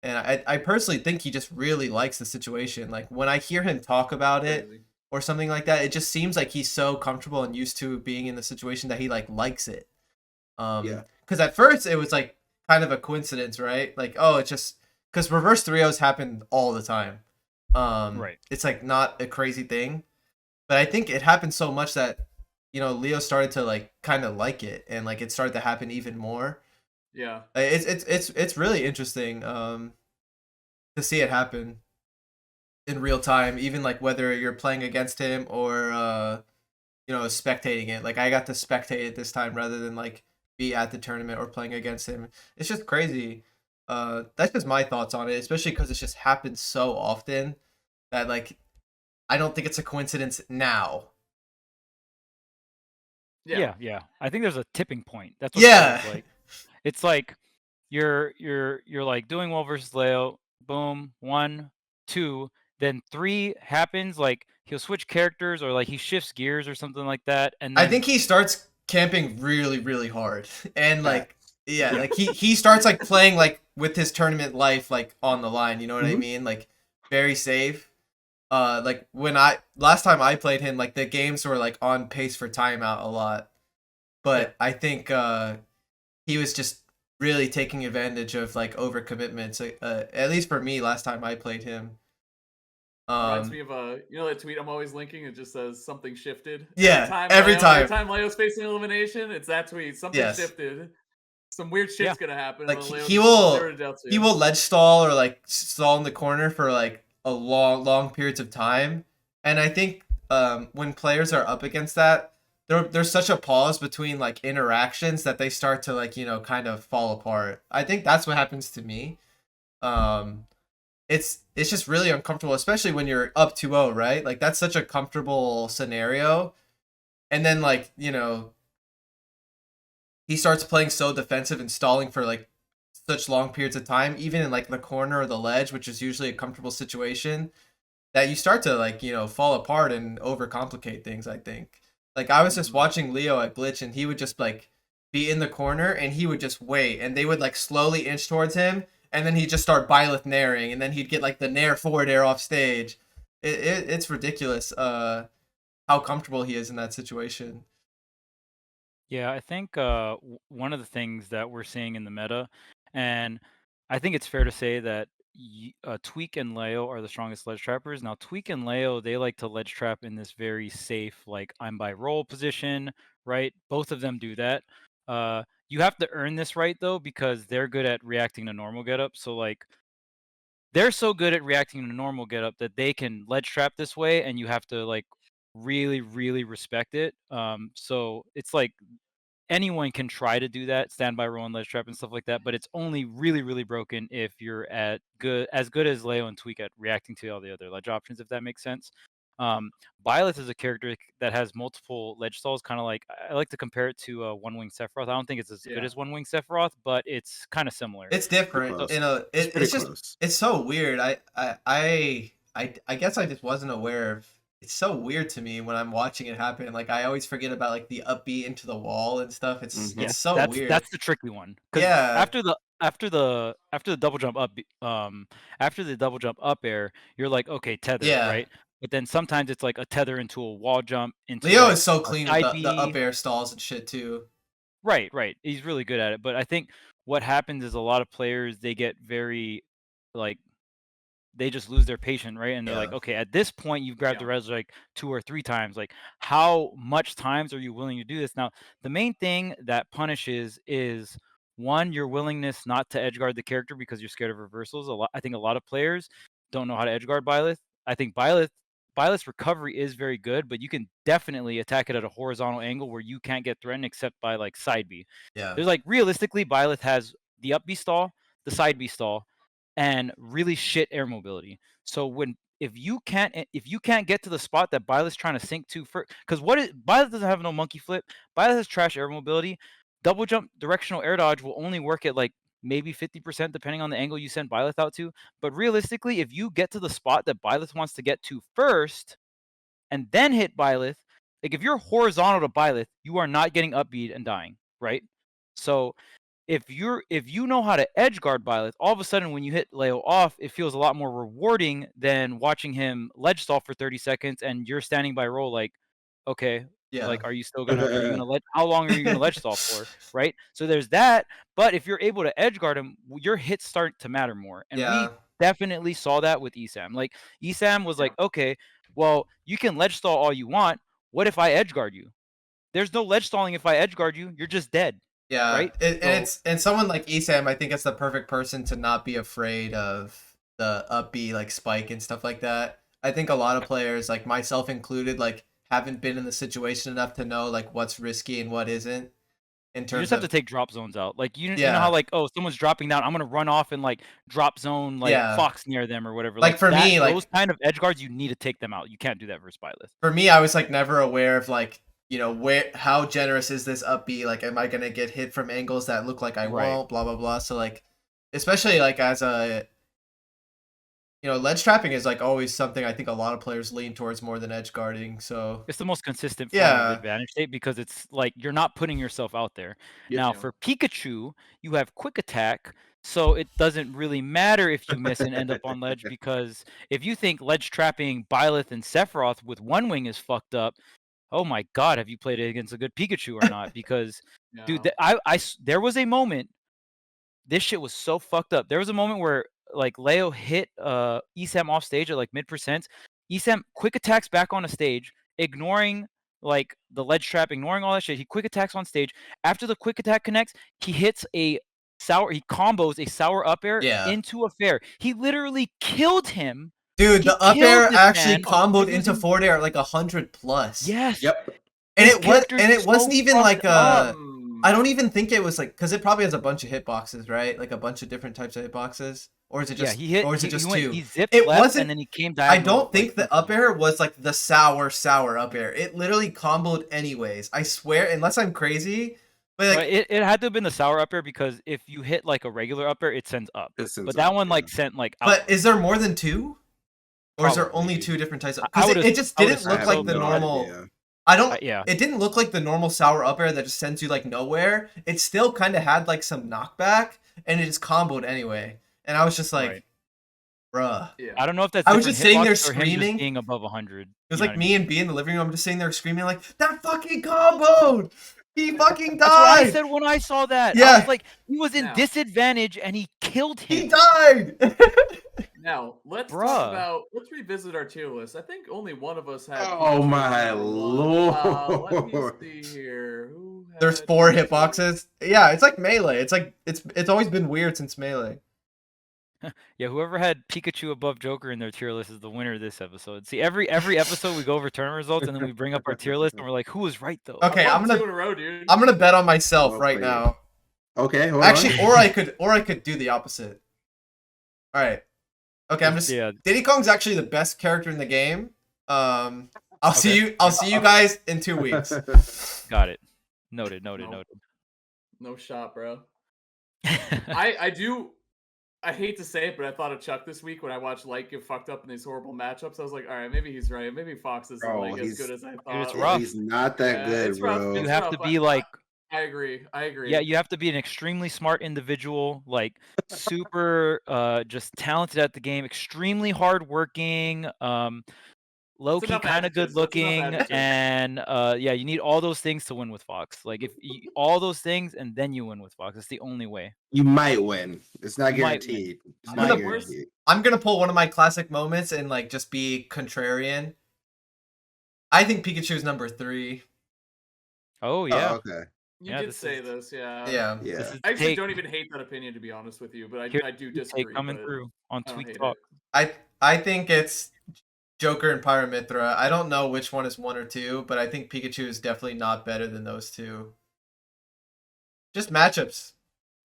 [SPEAKER 2] And I personally think he just really likes the situation. Like when I hear him talk about it
[SPEAKER 1] Crazy.
[SPEAKER 2] or something like that, it just seems like he's so comfortable and used to being in the situation that he like likes it.
[SPEAKER 4] Yeah.
[SPEAKER 2] Because at first it was like kind of a coincidence, right? Like, oh, it's just because reverse 3-0s happen all the time.
[SPEAKER 3] Right.
[SPEAKER 2] It's like not a crazy thing, but I think it happened so much that Leo started to like kind of like it, and like it started to happen even more.
[SPEAKER 1] Yeah.
[SPEAKER 2] It's really interesting to see it happen in real time, even like whether you're playing against him or spectating it. Like I got to spectate it this time rather than like be at the tournament or playing against him. It's just crazy. That's just my thoughts on it, especially because it just happens so often that like I don't think it's a coincidence now.
[SPEAKER 1] Yeah.
[SPEAKER 3] Yeah. I think there's a tipping point. That's what it
[SPEAKER 2] Yeah.
[SPEAKER 3] feels like. It's like you're like doing well versus Leo. Boom, 1, 2, then 3 happens. Like he'll switch characters or like he shifts gears or something like that, and
[SPEAKER 2] I
[SPEAKER 3] then
[SPEAKER 2] think he starts camping really, really hard. And like
[SPEAKER 4] Facts.
[SPEAKER 2] yeah,
[SPEAKER 1] Yeah.
[SPEAKER 2] like he starts like playing like with his tournament life like on the line, you know what I
[SPEAKER 4] Mhm.
[SPEAKER 2] mean? Like very safe. Like when I last time I played him, like the games were like on pace for timeout a lot.
[SPEAKER 1] Yeah.
[SPEAKER 2] But I think he was just really taking advantage of like overcommitments. At least for me, last time I played him.
[SPEAKER 1] Reminds me of that tweet I'm always linking. It just says something shifted
[SPEAKER 2] Yeah, every
[SPEAKER 1] Every
[SPEAKER 2] time.
[SPEAKER 1] time Leo's facing elimination, it's that tweet. Something
[SPEAKER 2] Yes.
[SPEAKER 1] shifted. Some weird
[SPEAKER 3] yeah,
[SPEAKER 1] shit's gonna happen, and
[SPEAKER 2] Like
[SPEAKER 1] then Leo
[SPEAKER 2] he
[SPEAKER 1] just
[SPEAKER 2] will
[SPEAKER 1] zero to death
[SPEAKER 2] he
[SPEAKER 1] you.
[SPEAKER 2] will ledge stall or like stall in the corner for like a long periods of time. And I think when players are up against that, there's such a pause between like interactions that they start to like kind of fall apart. I think that's what happens to me. Um, it's just really uncomfortable, especially when you're up 2-0, right? Like that's such a comfortable scenario. And then like he starts playing so defensive and stalling for like such long periods of time, even in like the corner or the ledge, which is usually a comfortable situation, that you start to like fall apart and overcomplicate things. I think like I was just
[SPEAKER 1] Mhm.
[SPEAKER 2] watching Leo at Glitch, and he would just like be in the corner and he would just wait, and they would like slowly inch towards him, and then he'd just start Byleth nairing, and then he'd get like the nair forward air off stage. It's ridiculous how comfortable he is in that situation.
[SPEAKER 3] yeah. I think one of the things that we're seeing in the meta, and I think it's fair to say that Tweek and Leo are the strongest ledge trappers. Now, Tweek and Leo, they like to ledge trap in this very safe, like I'm by roll position, right? Both of them do that. You have to earn this right though, because they're good at reacting to normal getup. So like they're so good at reacting to normal getup that they can ledge trap this way, and you have to like really, really respect it. So it's like anyone can try to do that, standby roll and ledge trap and stuff like that, but it's only really, really broken if you're as good as Leo and Tweek at reacting to all the other ledge options, if that makes sense. Byleth is a character that has multiple ledge stalls, kind of like I like to compare it to One Wing Sephiroth. I don't think it's as good
[SPEAKER 1] Yeah.
[SPEAKER 3] as One Wing Sephiroth, but it's kind of similar.
[SPEAKER 2] It's different.
[SPEAKER 4] close.
[SPEAKER 2] It's
[SPEAKER 4] pretty
[SPEAKER 2] just
[SPEAKER 4] close.
[SPEAKER 2] it's so weird. I guess I just wasn't aware of. It's so weird to me when I'm watching it happen. Like I always forget about like the upbeat into the wall and stuff. It's
[SPEAKER 4] Mhm.
[SPEAKER 2] it's so
[SPEAKER 3] that's
[SPEAKER 2] weird.
[SPEAKER 3] that's the tricky one. 'Cause
[SPEAKER 2] Yeah.
[SPEAKER 3] after the double jump up after the double jump up air, you're like, okay, tether,
[SPEAKER 2] Yeah.
[SPEAKER 3] right? But then sometimes it's like a tether into a wall jump into
[SPEAKER 2] Leo
[SPEAKER 3] like
[SPEAKER 2] is so
[SPEAKER 3] a
[SPEAKER 2] clean
[SPEAKER 3] side
[SPEAKER 2] with the
[SPEAKER 3] B.
[SPEAKER 2] up air stalls and shit too.
[SPEAKER 3] Right. He's really good at it. But I think what happens is a lot of players, they get very like they just lose their patience, right? And they're like,
[SPEAKER 2] Yeah.
[SPEAKER 3] okay, at this point you've grabbed the res like 2 or 3 times. Like, how much times are you willing to do this? Now, the main thing that punishes is one, your willingness not to edge guard the character because you're scared of reversals. I think a lot of players don't know how to edge guard Byleth. I think Byleth's recovery is very good, but you can definitely attack it at a horizontal angle where you can't get threatened except by like side B.
[SPEAKER 2] Yeah.
[SPEAKER 3] There's like realistically, Byleth has the up B stall, the side B stall, and really shit air mobility. So if you can't get to the spot that Byleth's trying to sink to first, because Byleth doesn't have no monkey flip. Byleth has trash air mobility. Double jump directional air dodge will only work at like maybe 50% depending on the angle you send Byleth out to. But realistically, if you get to the spot that Byleth wants to get to first and then hit Byleth, like if you're horizontal to Byleth, you are not getting upbeat and dying, right? So if you know how to edge guard Byleth, all of a sudden when you hit Leo off, it feels a lot more rewarding than watching him ledge stall for 30 seconds and you're standing by roll like, okay,
[SPEAKER 2] Yeah.
[SPEAKER 3] like are you gonna ledge, how long are you gonna ledge stall for, right? So there's that. But if you're able to edge guard him, your hits start to matter more. And
[SPEAKER 2] Yeah.
[SPEAKER 3] we definitely saw that with Esam. Like Esam was like, okay, well, you can ledge stall all you want. What if I edge guard you? There's no ledge stalling if I edge guard you. You're just dead.
[SPEAKER 2] Yeah,
[SPEAKER 3] right?
[SPEAKER 2] and someone like Esam, I think it's the perfect person to not be afraid of the up B like spike and stuff like that. I think a lot of players, like myself included, like haven't been in the situation enough to know like what's risky and what isn't. In
[SPEAKER 3] You
[SPEAKER 2] terms
[SPEAKER 3] just have
[SPEAKER 2] of
[SPEAKER 3] to take drop zones out. Like you know
[SPEAKER 2] Yeah.
[SPEAKER 3] how like, oh, someone's dropping down, I'm gonna run off and like drop zone like
[SPEAKER 2] Yeah.
[SPEAKER 3] Fox near them or whatever.
[SPEAKER 2] Like, for
[SPEAKER 3] that,
[SPEAKER 2] me, like-
[SPEAKER 3] those kind of edge guards, you need to take them out. You can't do that versus Byleth.
[SPEAKER 2] for me, I was like never aware of like, you know, how generous is this up B? Like, am I gonna get hit from angles that look like I
[SPEAKER 3] Right.
[SPEAKER 2] won't? Blah blah blah. So like, especially like as a, you know, ledge trapping is like always something I think a lot of players lean towards more than edge guarding. So
[SPEAKER 3] It's the most consistent form
[SPEAKER 2] Yeah.
[SPEAKER 3] of advantage state because it's like you're not putting yourself out there.
[SPEAKER 1] Yeah.
[SPEAKER 3] Now for Pikachu, you have quick attack, so it doesn't really matter if you miss and end up on ledge because if you think ledge trapping Byleth and Sephiroth with one wing is fucked up, oh my god, have you played it against a good Pikachu or not? Because dude, there was a moment. This shit was so fucked up. There was a moment where like Leo hit Esam off stage at like mid percent. Esam quick attacks back on a stage, ignoring like the ledge trap, ignoring all that shit. He quick attacks on stage. After the quick attack connects, he hits he combos a sour up air
[SPEAKER 2] Yeah.
[SPEAKER 3] into a fair. He literally killed him.
[SPEAKER 2] dude,
[SPEAKER 3] He
[SPEAKER 2] the up
[SPEAKER 3] killed
[SPEAKER 2] air
[SPEAKER 3] this
[SPEAKER 2] actually
[SPEAKER 3] man.
[SPEAKER 2] comboed
[SPEAKER 3] It was
[SPEAKER 2] into forward air at like 100 plus.
[SPEAKER 3] Yes.
[SPEAKER 4] Yep.
[SPEAKER 2] And
[SPEAKER 3] His
[SPEAKER 2] it was,
[SPEAKER 3] character's
[SPEAKER 2] and it
[SPEAKER 3] so
[SPEAKER 2] wasn't even
[SPEAKER 3] fucked
[SPEAKER 2] like
[SPEAKER 3] up.
[SPEAKER 2] I don't even think it was like, because it probably has a bunch of hitboxes, right? Like a bunch of different types of hitboxes, or is it just
[SPEAKER 3] yeah, he hit.
[SPEAKER 2] or is it
[SPEAKER 3] he
[SPEAKER 2] just
[SPEAKER 3] went,
[SPEAKER 2] two?
[SPEAKER 3] He zipped
[SPEAKER 2] It
[SPEAKER 3] left
[SPEAKER 2] wasn't-
[SPEAKER 3] and then he came
[SPEAKER 2] I
[SPEAKER 3] diagonal.
[SPEAKER 2] don't think the up air was like the sour up air. It literally comboed anyways. I swear, unless I'm crazy. But like,
[SPEAKER 3] it had to have been the sour up air because if you hit like a regular up air, it sends up.
[SPEAKER 4] It sends
[SPEAKER 3] But that
[SPEAKER 4] up,
[SPEAKER 3] one
[SPEAKER 4] yeah.
[SPEAKER 3] like sent like out.
[SPEAKER 2] but is there more than two? Or is there
[SPEAKER 3] Probably.
[SPEAKER 2] only two different types of?
[SPEAKER 3] I
[SPEAKER 2] Because
[SPEAKER 3] would've-
[SPEAKER 2] it just
[SPEAKER 3] I would've
[SPEAKER 2] didn't look
[SPEAKER 3] said
[SPEAKER 2] like
[SPEAKER 3] so,
[SPEAKER 2] the
[SPEAKER 3] no
[SPEAKER 2] normal.
[SPEAKER 4] idea.
[SPEAKER 2] I don't.
[SPEAKER 3] yeah.
[SPEAKER 2] It didn't look like the normal sour up air that just sends you like nowhere. It still kind of had like some knockback, and it just comboed anyway. And I was just like,
[SPEAKER 3] Right.
[SPEAKER 2] bruh.
[SPEAKER 1] Yeah.
[SPEAKER 3] I don't know if that's.
[SPEAKER 2] I was
[SPEAKER 3] different
[SPEAKER 2] just sitting there
[SPEAKER 3] hitboxes or him just
[SPEAKER 2] screaming.
[SPEAKER 3] being above 100.
[SPEAKER 2] It was like me and B in the living room just sitting there screaming like, that fucking comboed! He fucking
[SPEAKER 3] That's what I
[SPEAKER 2] died!
[SPEAKER 3] said when I saw that.
[SPEAKER 2] Yeah.
[SPEAKER 3] I was like, he was in
[SPEAKER 1] Now-
[SPEAKER 3] disadvantage and he killed
[SPEAKER 2] He
[SPEAKER 3] him.
[SPEAKER 2] died!
[SPEAKER 1] Now let's
[SPEAKER 3] Bruh.
[SPEAKER 1] talk about. Let's revisit our tier list. I think only one of us had.
[SPEAKER 4] Oh
[SPEAKER 1] Pikachu
[SPEAKER 4] my
[SPEAKER 1] number one. Let me
[SPEAKER 4] lord.
[SPEAKER 1] see here. Who
[SPEAKER 2] There's
[SPEAKER 1] had
[SPEAKER 2] 4
[SPEAKER 1] Pikachu?
[SPEAKER 2] hitboxes. Yeah, it's like Melee. It's like it's always been weird since Melee.
[SPEAKER 3] Yeah, whoever had Pikachu above Joker in their tier list is the winner of this episode. See, every episode we go over tournament results and then we bring up our tier list and we're like, who was right though?
[SPEAKER 2] Okay,
[SPEAKER 1] I
[SPEAKER 2] I'm
[SPEAKER 1] won
[SPEAKER 2] gonna
[SPEAKER 1] 2 in a row, dude.
[SPEAKER 2] I'm gonna bet on myself
[SPEAKER 4] Well
[SPEAKER 2] right
[SPEAKER 4] played.
[SPEAKER 2] now.
[SPEAKER 4] Okay, hold
[SPEAKER 2] Actually,
[SPEAKER 4] on.
[SPEAKER 2] or I could do the opposite. All right. Okay, I'm just.
[SPEAKER 3] Yeah.
[SPEAKER 2] Diddy Kong's actually the best character in the game, I'll see you. I'll see you guys in 2 weeks.
[SPEAKER 3] Got it. Noted.
[SPEAKER 1] No.
[SPEAKER 3] Noted.
[SPEAKER 1] No shot, bro. I hate to say it, but I thought of Chuck this week when I watched Light get fucked up in these horrible matchups. I was like, all right, maybe he's right. Maybe Fox isn't
[SPEAKER 4] Bro,
[SPEAKER 1] like as
[SPEAKER 4] he's-
[SPEAKER 1] good as I thought.
[SPEAKER 3] it's rough.
[SPEAKER 4] He's not that good,
[SPEAKER 1] it's rough.
[SPEAKER 4] bro.
[SPEAKER 3] You
[SPEAKER 1] It's
[SPEAKER 3] have
[SPEAKER 1] rough.
[SPEAKER 3] to be like.
[SPEAKER 1] I agree.
[SPEAKER 3] Yeah, you have to be an extremely smart individual, like super just talented at the game, extremely hardworking, low key
[SPEAKER 1] enough
[SPEAKER 3] kind of
[SPEAKER 1] adjectives.
[SPEAKER 3] good
[SPEAKER 1] That's
[SPEAKER 3] looking,
[SPEAKER 1] enough adjectives.
[SPEAKER 3] and yeah, you need all those things to win with Fox. Like if you, all those things, and then you win with Fox. It's the only way.
[SPEAKER 4] You might win. It's not
[SPEAKER 3] You might win.
[SPEAKER 4] guaranteed. It's
[SPEAKER 3] I'm
[SPEAKER 4] not
[SPEAKER 2] gonna-
[SPEAKER 4] guaranteed.
[SPEAKER 2] I'm gonna pull one of my classic moments and like just be contrarian. I think Pikachu's number 3.
[SPEAKER 3] Oh yeah,
[SPEAKER 4] Oh, okay.
[SPEAKER 1] You
[SPEAKER 3] Yeah,
[SPEAKER 1] did
[SPEAKER 3] this
[SPEAKER 1] say
[SPEAKER 3] is-
[SPEAKER 1] this, yeah.
[SPEAKER 2] Yeah.
[SPEAKER 4] Yeah.
[SPEAKER 3] this is
[SPEAKER 1] I actually
[SPEAKER 3] take,
[SPEAKER 1] don't even hate that opinion, to be honest with you, but
[SPEAKER 3] Here-
[SPEAKER 1] I do
[SPEAKER 3] take
[SPEAKER 1] disagree.
[SPEAKER 3] coming
[SPEAKER 1] but
[SPEAKER 3] through on
[SPEAKER 1] I don't
[SPEAKER 3] Tweek
[SPEAKER 1] hate
[SPEAKER 3] Talk.
[SPEAKER 1] it.
[SPEAKER 2] I think it's Joker and Pyramithra. I don't know which one is 1 or 2, but I think Pikachu is definitely not better than those two. Just matchups.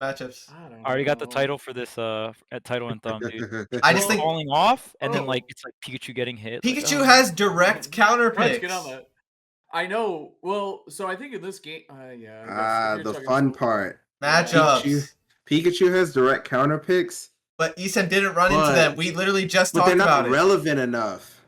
[SPEAKER 2] Matchups.
[SPEAKER 1] I don't
[SPEAKER 3] I already got the
[SPEAKER 1] know.
[SPEAKER 3] title for this at title and thumb, dude.
[SPEAKER 2] I just
[SPEAKER 1] Well,
[SPEAKER 2] think
[SPEAKER 3] Falling off, and then
[SPEAKER 1] oh.
[SPEAKER 3] like it's like Pikachu getting hit. like,
[SPEAKER 2] Pikachu
[SPEAKER 3] oh.
[SPEAKER 2] has direct counter
[SPEAKER 1] Let's
[SPEAKER 2] picks.
[SPEAKER 1] get on that. I know. Well, so I think in this game, yeah. I guess
[SPEAKER 4] Ah,
[SPEAKER 1] if you're
[SPEAKER 4] the
[SPEAKER 1] talking
[SPEAKER 4] fun
[SPEAKER 1] about-
[SPEAKER 4] part.
[SPEAKER 2] Matchups.
[SPEAKER 4] Pikachu- Pikachu has direct counter picks,
[SPEAKER 2] But Isam didn't run into
[SPEAKER 4] But-
[SPEAKER 2] them. We literally just
[SPEAKER 4] but
[SPEAKER 2] talked
[SPEAKER 4] they're
[SPEAKER 2] about
[SPEAKER 4] not
[SPEAKER 2] it.
[SPEAKER 4] relevant enough.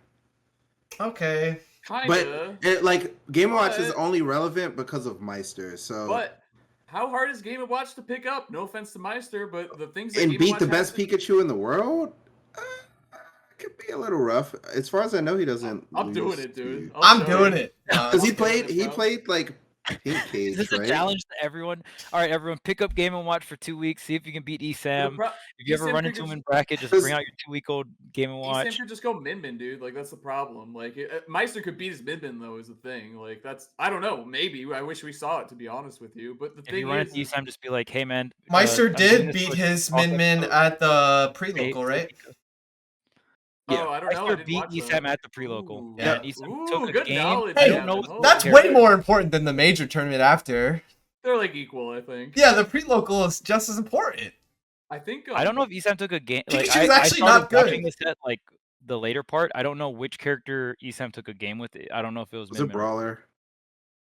[SPEAKER 2] Okay.
[SPEAKER 1] Kinda.
[SPEAKER 4] But it, like Game & Watch is
[SPEAKER 1] But-
[SPEAKER 4] only relevant because of Meister. So
[SPEAKER 1] But how hard is Game & Watch to pick up? No offense to Meister, but the things that
[SPEAKER 4] and
[SPEAKER 1] Game &
[SPEAKER 4] beat
[SPEAKER 1] Watch
[SPEAKER 4] the best
[SPEAKER 1] has-
[SPEAKER 4] Pikachu in the world. Could be a little rough. As far as I know, he doesn't.
[SPEAKER 1] I'm doing it, dude. I'll
[SPEAKER 2] I'm
[SPEAKER 1] show
[SPEAKER 2] doing
[SPEAKER 1] you.
[SPEAKER 2] it.
[SPEAKER 4] Because he
[SPEAKER 1] I'm doing
[SPEAKER 4] played.
[SPEAKER 1] it,
[SPEAKER 4] He
[SPEAKER 1] bro.
[SPEAKER 4] played like Pink
[SPEAKER 3] Is
[SPEAKER 4] Cage,
[SPEAKER 3] this a
[SPEAKER 4] right?
[SPEAKER 3] challenge to everyone? All right, everyone, pick up Game & Watch for 2 weeks. See if you can beat Esam. If you ever
[SPEAKER 1] Esam
[SPEAKER 3] run
[SPEAKER 1] could
[SPEAKER 3] into him
[SPEAKER 1] just-
[SPEAKER 3] in bracket, just
[SPEAKER 4] Cause-
[SPEAKER 3] bring out your 2-week-old Game &
[SPEAKER 1] Esam
[SPEAKER 3] Watch.
[SPEAKER 1] could just go Min, dude. Like that's the problem. Like Meister could beat his Min though, is the thing. Like that's I don't know. Maybe I wish we saw it, to be honest with you. But the
[SPEAKER 3] If
[SPEAKER 1] thing
[SPEAKER 3] you run
[SPEAKER 1] is,
[SPEAKER 3] into Esam, just be like, "Hey, man."
[SPEAKER 2] Meister
[SPEAKER 3] I'm doing
[SPEAKER 2] did
[SPEAKER 3] this
[SPEAKER 2] beat
[SPEAKER 3] for
[SPEAKER 2] his
[SPEAKER 3] Talk
[SPEAKER 2] Min
[SPEAKER 3] episode.
[SPEAKER 2] at the
[SPEAKER 3] Hey,
[SPEAKER 2] pre-local, right?
[SPEAKER 4] Yeah.
[SPEAKER 1] oh, I don't know. I
[SPEAKER 3] Meister
[SPEAKER 1] didn't
[SPEAKER 3] beat
[SPEAKER 1] watch
[SPEAKER 3] Esam
[SPEAKER 1] that.
[SPEAKER 3] at the pre-local.
[SPEAKER 1] Ooh.
[SPEAKER 2] Yeah.
[SPEAKER 3] And Esam
[SPEAKER 1] Ooh,
[SPEAKER 3] took a
[SPEAKER 1] good
[SPEAKER 3] game.
[SPEAKER 1] knowledge,
[SPEAKER 3] I
[SPEAKER 2] Hey,
[SPEAKER 3] don't know.
[SPEAKER 1] Gavin.
[SPEAKER 3] what
[SPEAKER 2] That's
[SPEAKER 3] character-
[SPEAKER 2] way more important than the major tournament after.
[SPEAKER 1] They're like equal, I think.
[SPEAKER 2] Yeah, the pre-local is just as important.
[SPEAKER 1] I think.
[SPEAKER 3] I don't know if Esam took a game. Like,
[SPEAKER 2] Pikachu's
[SPEAKER 3] I
[SPEAKER 2] actually
[SPEAKER 3] started
[SPEAKER 2] not good.
[SPEAKER 3] watching this at like the later part. I don't know which character Esam took a game with. I don't know if it was
[SPEAKER 4] Was it
[SPEAKER 3] Min Min or
[SPEAKER 4] Brawler?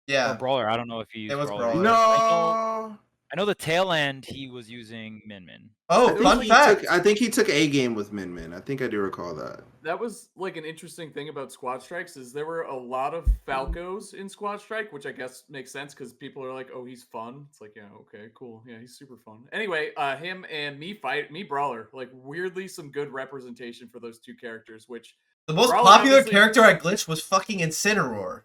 [SPEAKER 2] Yeah.
[SPEAKER 3] Brawler. I don't know if he used
[SPEAKER 2] It was
[SPEAKER 3] Brawler.
[SPEAKER 2] Brawler.
[SPEAKER 4] No.
[SPEAKER 3] I know the tail end he was using Min Min.
[SPEAKER 2] Oh,
[SPEAKER 1] It was
[SPEAKER 2] fun
[SPEAKER 1] like-
[SPEAKER 2] fact.
[SPEAKER 4] I think he took a game with Min Min. I think I do recall that.
[SPEAKER 1] That was like an interesting thing about Squad Strikes is there were a lot of Falcos in Squad Strike, which I guess makes sense because people are like, "Oh, he's fun." It's like, yeah, okay, cool, yeah, he's super fun. Anyway, him and me Brawler, like weirdly some good representation for those two characters. Which
[SPEAKER 2] The most
[SPEAKER 1] Brawler
[SPEAKER 2] popular
[SPEAKER 1] obviously-
[SPEAKER 2] character I glitched was fucking Incineroar.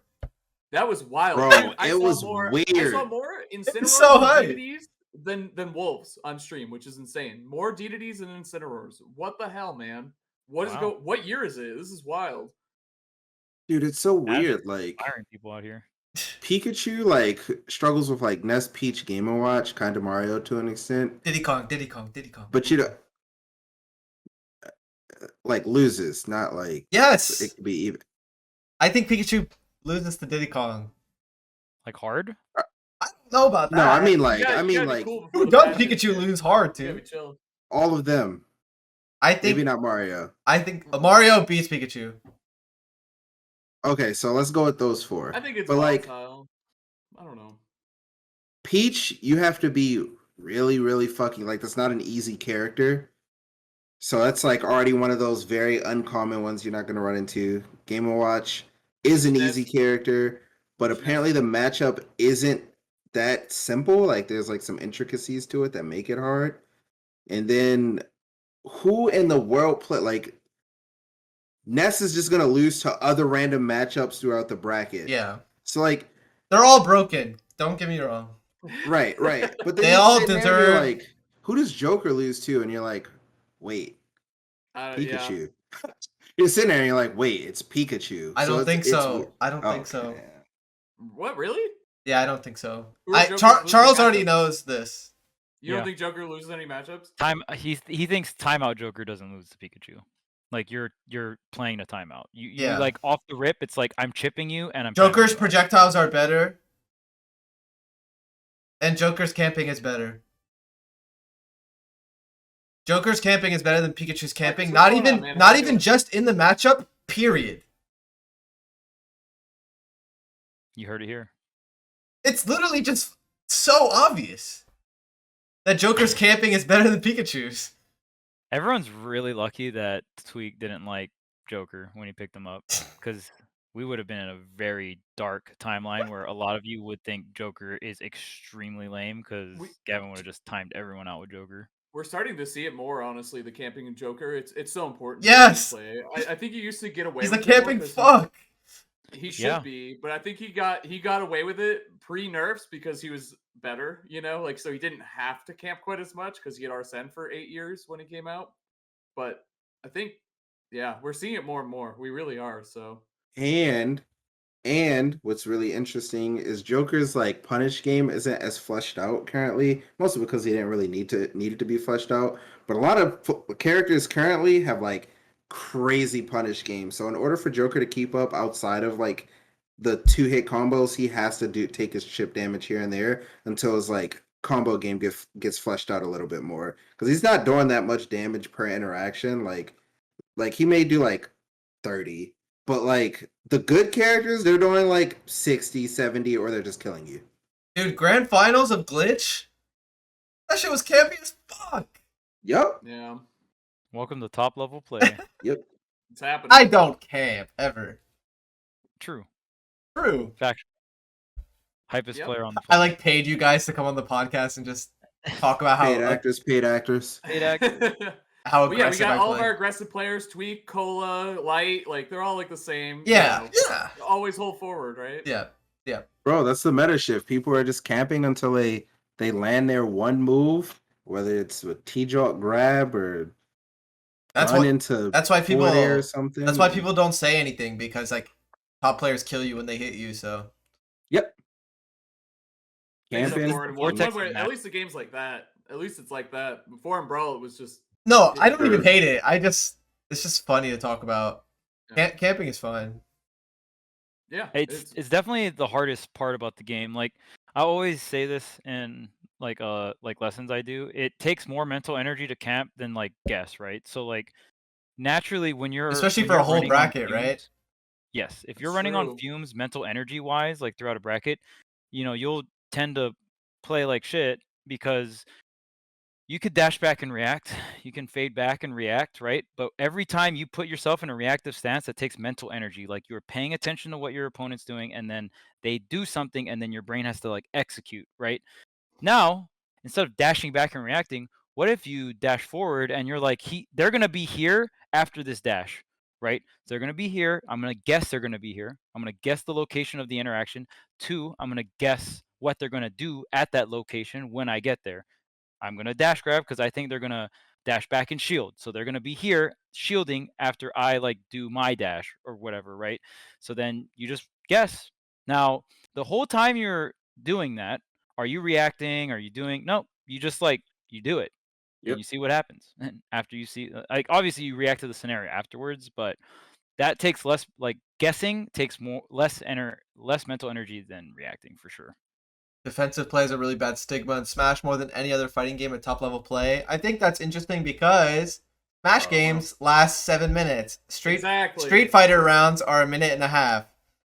[SPEAKER 1] that was wild.
[SPEAKER 4] Bro,
[SPEAKER 1] I
[SPEAKER 4] it
[SPEAKER 1] saw
[SPEAKER 4] was
[SPEAKER 1] more, I
[SPEAKER 4] weird.
[SPEAKER 1] saw more Incineroars
[SPEAKER 2] so
[SPEAKER 1] and
[SPEAKER 2] hype.
[SPEAKER 1] deities than wolves on stream, which is insane. More deities and Incineroars. What the hell, man? What is
[SPEAKER 3] Wow.
[SPEAKER 1] What year is it? This is wild.
[SPEAKER 4] Dude, it's so
[SPEAKER 3] Imagine
[SPEAKER 4] weird. Like
[SPEAKER 3] Firing people out here.
[SPEAKER 4] Pikachu, like struggles with like Ness, Peach, Game & Watch, kind of Mario to an extent,
[SPEAKER 2] Diddy Kong, Diddy Kong, Diddy Kong.
[SPEAKER 4] but you know, like loses, not like
[SPEAKER 2] Yes,
[SPEAKER 4] it could be even.
[SPEAKER 2] I think Pikachu loses to Diddy Kong.
[SPEAKER 3] Like hard?
[SPEAKER 2] I don't know about that.
[SPEAKER 4] No, I mean like,
[SPEAKER 1] You gotta-
[SPEAKER 4] I
[SPEAKER 1] you
[SPEAKER 4] mean
[SPEAKER 1] gotta be
[SPEAKER 4] like
[SPEAKER 1] cool before
[SPEAKER 2] who
[SPEAKER 1] the
[SPEAKER 2] does
[SPEAKER 1] patch.
[SPEAKER 2] Pikachu lose hard
[SPEAKER 1] Yeah,
[SPEAKER 2] to?
[SPEAKER 1] we chill.
[SPEAKER 4] all of them.
[SPEAKER 2] I think
[SPEAKER 4] Maybe not Mario.
[SPEAKER 2] Mario beats Pikachu.
[SPEAKER 4] Okay, so let's go with those four.
[SPEAKER 1] I think it's
[SPEAKER 4] but like
[SPEAKER 1] volatile. I don't know.
[SPEAKER 4] Peach, you have to be really, really fucking like that's not an easy character. So that's like already one of those very uncommon ones you're not gonna run into. Game & Watch is an easy character, but apparently the matchup isn't that simple. Like there's like some intricacies to it that make it hard. And then who in the world play like Ness is just gonna lose to other random matchups throughout the bracket.
[SPEAKER 2] Yeah,
[SPEAKER 4] So like
[SPEAKER 2] they're all broken. Don't get me wrong.
[SPEAKER 4] right. But then
[SPEAKER 2] They
[SPEAKER 4] you're
[SPEAKER 2] all
[SPEAKER 4] sitting there and you're
[SPEAKER 2] deserve-
[SPEAKER 4] like, who does Joker lose to? And you're like, wait,
[SPEAKER 1] Yeah.
[SPEAKER 4] Pikachu. You're sitting there and you're like, wait, it's Pikachu.
[SPEAKER 2] I don't think
[SPEAKER 4] it's
[SPEAKER 2] so. I don't think so.
[SPEAKER 4] okay.
[SPEAKER 1] What, really?
[SPEAKER 2] Yeah, I don't think so.
[SPEAKER 1] Who are Joker's losing
[SPEAKER 2] Charles already
[SPEAKER 1] matchups?
[SPEAKER 2] knows this.
[SPEAKER 1] You don't
[SPEAKER 3] Yeah.
[SPEAKER 1] think Joker loses any matchups?
[SPEAKER 3] He thinks timeout Joker doesn't lose to Pikachu. Like you're playing a timeout. You
[SPEAKER 2] Yeah.
[SPEAKER 3] like off the rip, it's like I'm chipping you and I'm timing
[SPEAKER 2] Joker's
[SPEAKER 3] you out.
[SPEAKER 2] projectiles are better, and Joker's camping is better. Joker's camping is better than Pikachu's camping.
[SPEAKER 1] what's
[SPEAKER 2] Not
[SPEAKER 1] going
[SPEAKER 2] even,
[SPEAKER 1] on, man?
[SPEAKER 2] not
[SPEAKER 1] How you
[SPEAKER 2] even
[SPEAKER 1] doing?
[SPEAKER 2] just in the matchup. Period.
[SPEAKER 3] You heard it here.
[SPEAKER 2] It's literally just so obvious that Joker's camping is better than Pikachu's.
[SPEAKER 3] Everyone's really lucky that Tweek didn't like Joker when he picked him up, because we would have been in a very dark timeline where a lot of you would think Joker is extremely lame because Gavin would have just timed everyone out with Joker.
[SPEAKER 1] We're starting to see it more, honestly. The camping and Joker, it's so important.
[SPEAKER 2] Yes!
[SPEAKER 1] To play. I think you used to get away.
[SPEAKER 2] He's
[SPEAKER 1] with
[SPEAKER 2] a
[SPEAKER 1] it more
[SPEAKER 2] camping
[SPEAKER 1] 'cause
[SPEAKER 2] fuck.
[SPEAKER 1] He should
[SPEAKER 3] Yeah.
[SPEAKER 1] be, but I think he got away with it pre-nerfs because he was better, you know, like so he didn't have to camp quite as much because he had Arsene for 8 years when he came out. But I think, yeah, we're seeing it more and more. We really are. So
[SPEAKER 4] And what's really interesting is Joker's like punish game isn't as fleshed out currently, mostly because he didn't really need it to be fleshed out. But a lot of characters currently have like crazy punish games. So in order for Joker to keep up outside of like the 2-hit combos, he has to take his chip damage here and there until his like combo game gets fleshed out a little bit more. Because he's not doing that much damage per interaction. Like he may do like 30. But like the good characters, they're doing like 60, 70, or they're just killing you.
[SPEAKER 2] Dude, grand finals of Glitch? That shit was campy as fuck.
[SPEAKER 4] Yep.
[SPEAKER 1] yeah,
[SPEAKER 3] Welcome to top level play.
[SPEAKER 4] Yep.
[SPEAKER 1] it's happening.
[SPEAKER 2] I don't camp, ever.
[SPEAKER 3] True.
[SPEAKER 2] True.
[SPEAKER 3] Fact. Hypest
[SPEAKER 1] Yep.
[SPEAKER 3] player on the
[SPEAKER 2] I
[SPEAKER 3] planet.
[SPEAKER 2] like paid you guys to come on the podcast and just talk about how
[SPEAKER 4] Paid actors.
[SPEAKER 3] Paid actor.
[SPEAKER 2] how
[SPEAKER 1] But yeah, we
[SPEAKER 2] aggressive
[SPEAKER 1] got
[SPEAKER 2] I
[SPEAKER 1] all
[SPEAKER 2] play.
[SPEAKER 1] of our aggressive players: Tweek, Cola, Light. Like they're all like the same.
[SPEAKER 2] Yeah,
[SPEAKER 1] you know,
[SPEAKER 2] yeah.
[SPEAKER 1] always hold forward, right?
[SPEAKER 2] Yeah.
[SPEAKER 4] Bro, that's the meta shift. People are just camping until they land their one move, whether it's a T-Jot grab or
[SPEAKER 2] That's
[SPEAKER 4] run
[SPEAKER 2] what.
[SPEAKER 4] into
[SPEAKER 2] That's why people.
[SPEAKER 4] forward air or something.
[SPEAKER 2] That's why people don't say anything, because like top players kill you when they hit you. So
[SPEAKER 4] Yep.
[SPEAKER 1] Things
[SPEAKER 4] Camping.
[SPEAKER 1] up forward and
[SPEAKER 3] Vortex
[SPEAKER 1] one way-
[SPEAKER 3] is
[SPEAKER 1] at least the game's like that. At least it's like that. Before in Brawl, it was just
[SPEAKER 2] no, I don't even
[SPEAKER 4] Sure.
[SPEAKER 2] hate it. it's just funny to talk about.
[SPEAKER 1] Yeah.
[SPEAKER 2] Camping is fun.
[SPEAKER 1] yeah.
[SPEAKER 3] It's definitely the hardest part about the game. Like I always say this in like lessons I do. It takes more mental energy to camp than like guess, right? So like naturally when you're
[SPEAKER 2] Especially
[SPEAKER 3] when
[SPEAKER 2] for a
[SPEAKER 3] you're
[SPEAKER 2] whole
[SPEAKER 3] running on
[SPEAKER 2] bracket, right?
[SPEAKER 3] fumes- Yes, if you're
[SPEAKER 1] That's
[SPEAKER 3] running on
[SPEAKER 1] true.
[SPEAKER 3] fumes mental energy wise, like throughout a bracket, you'll tend to play like shit because you could dash back and react. You can fade back and react, right? But every time you put yourself in a reactive stance, that takes mental energy. Like you're paying attention to what your opponent's doing, and then they do something, and then your brain has to like execute, right? Now, instead of dashing back and reacting, what if you dash forward and you're like, they're gonna be here after this dash, right? So they're gonna be here. I'm gonna guess they're gonna be here. I'm gonna guess the location of the interaction. 2, I'm gonna guess what they're gonna do at that location when I get there. I'm going to dash grab because I think they're going to dash back and shield. So they're going to be here shielding after I like do my dash or whatever, right? So then you just guess. Now, the whole time you're doing that, are you reacting? Are you doing? No, you just like, you do it.
[SPEAKER 4] Yep.
[SPEAKER 3] And you see what happens. And after you see, like, obviously you react to the scenario afterwards, but that takes less, like, guessing takes less mental energy than reacting for sure.
[SPEAKER 2] Defensive play is a really bad stigma in Smash more than any other fighting game at top level play. I think that's interesting because Smash games last 7 minutes.
[SPEAKER 1] Exactly.
[SPEAKER 2] Street Fighter rounds are a minute and a half.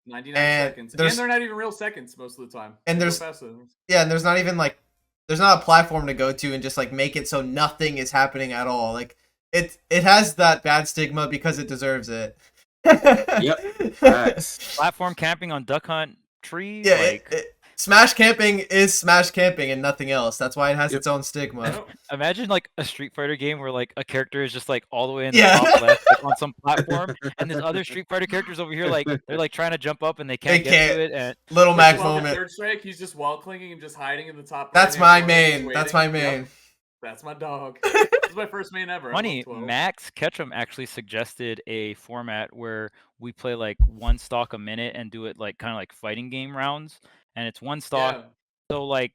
[SPEAKER 1] 99
[SPEAKER 2] And
[SPEAKER 1] seconds,
[SPEAKER 2] there's-
[SPEAKER 1] and they're not even real seconds most of the time.
[SPEAKER 2] And
[SPEAKER 1] They go
[SPEAKER 2] there's-
[SPEAKER 1] faster.
[SPEAKER 2] Yeah, and there's not even like there's not a platform to go to and just like make it so nothing is happening at all. Like it has that bad stigma because it deserves it.
[SPEAKER 4] Yep. Facts.
[SPEAKER 3] Platform camping on Duck Hunt trees.
[SPEAKER 2] Yeah,
[SPEAKER 3] like,
[SPEAKER 2] Smash camping is Smash camping and nothing else. That's why it has
[SPEAKER 4] Yep.
[SPEAKER 2] its own stigma.
[SPEAKER 1] Nope.
[SPEAKER 3] imagine like a Street Fighter game where like a character is just like all the way in the
[SPEAKER 2] Yeah.
[SPEAKER 3] top left, like, on some platform, and there's other Street Fighter characters over here like they're like trying to jump up and they can't
[SPEAKER 2] They
[SPEAKER 3] get
[SPEAKER 2] can't.
[SPEAKER 3] to it. And
[SPEAKER 2] Little Mac
[SPEAKER 1] Well, the
[SPEAKER 2] moment.
[SPEAKER 1] Third strike, he's just wall clinging and just hiding in the top.
[SPEAKER 2] That's
[SPEAKER 1] right-hand
[SPEAKER 2] my
[SPEAKER 1] corner, just
[SPEAKER 2] main. That's my
[SPEAKER 1] waiting. Yep,
[SPEAKER 2] main.
[SPEAKER 1] that's my dog. This is my first main ever. I
[SPEAKER 3] funny,
[SPEAKER 1] love 12.
[SPEAKER 3] Max Ketchum actually suggested a format where we play like one stock a minute and do it like kind of like fighting game rounds, and it's one stock.
[SPEAKER 1] Yeah.
[SPEAKER 3] So like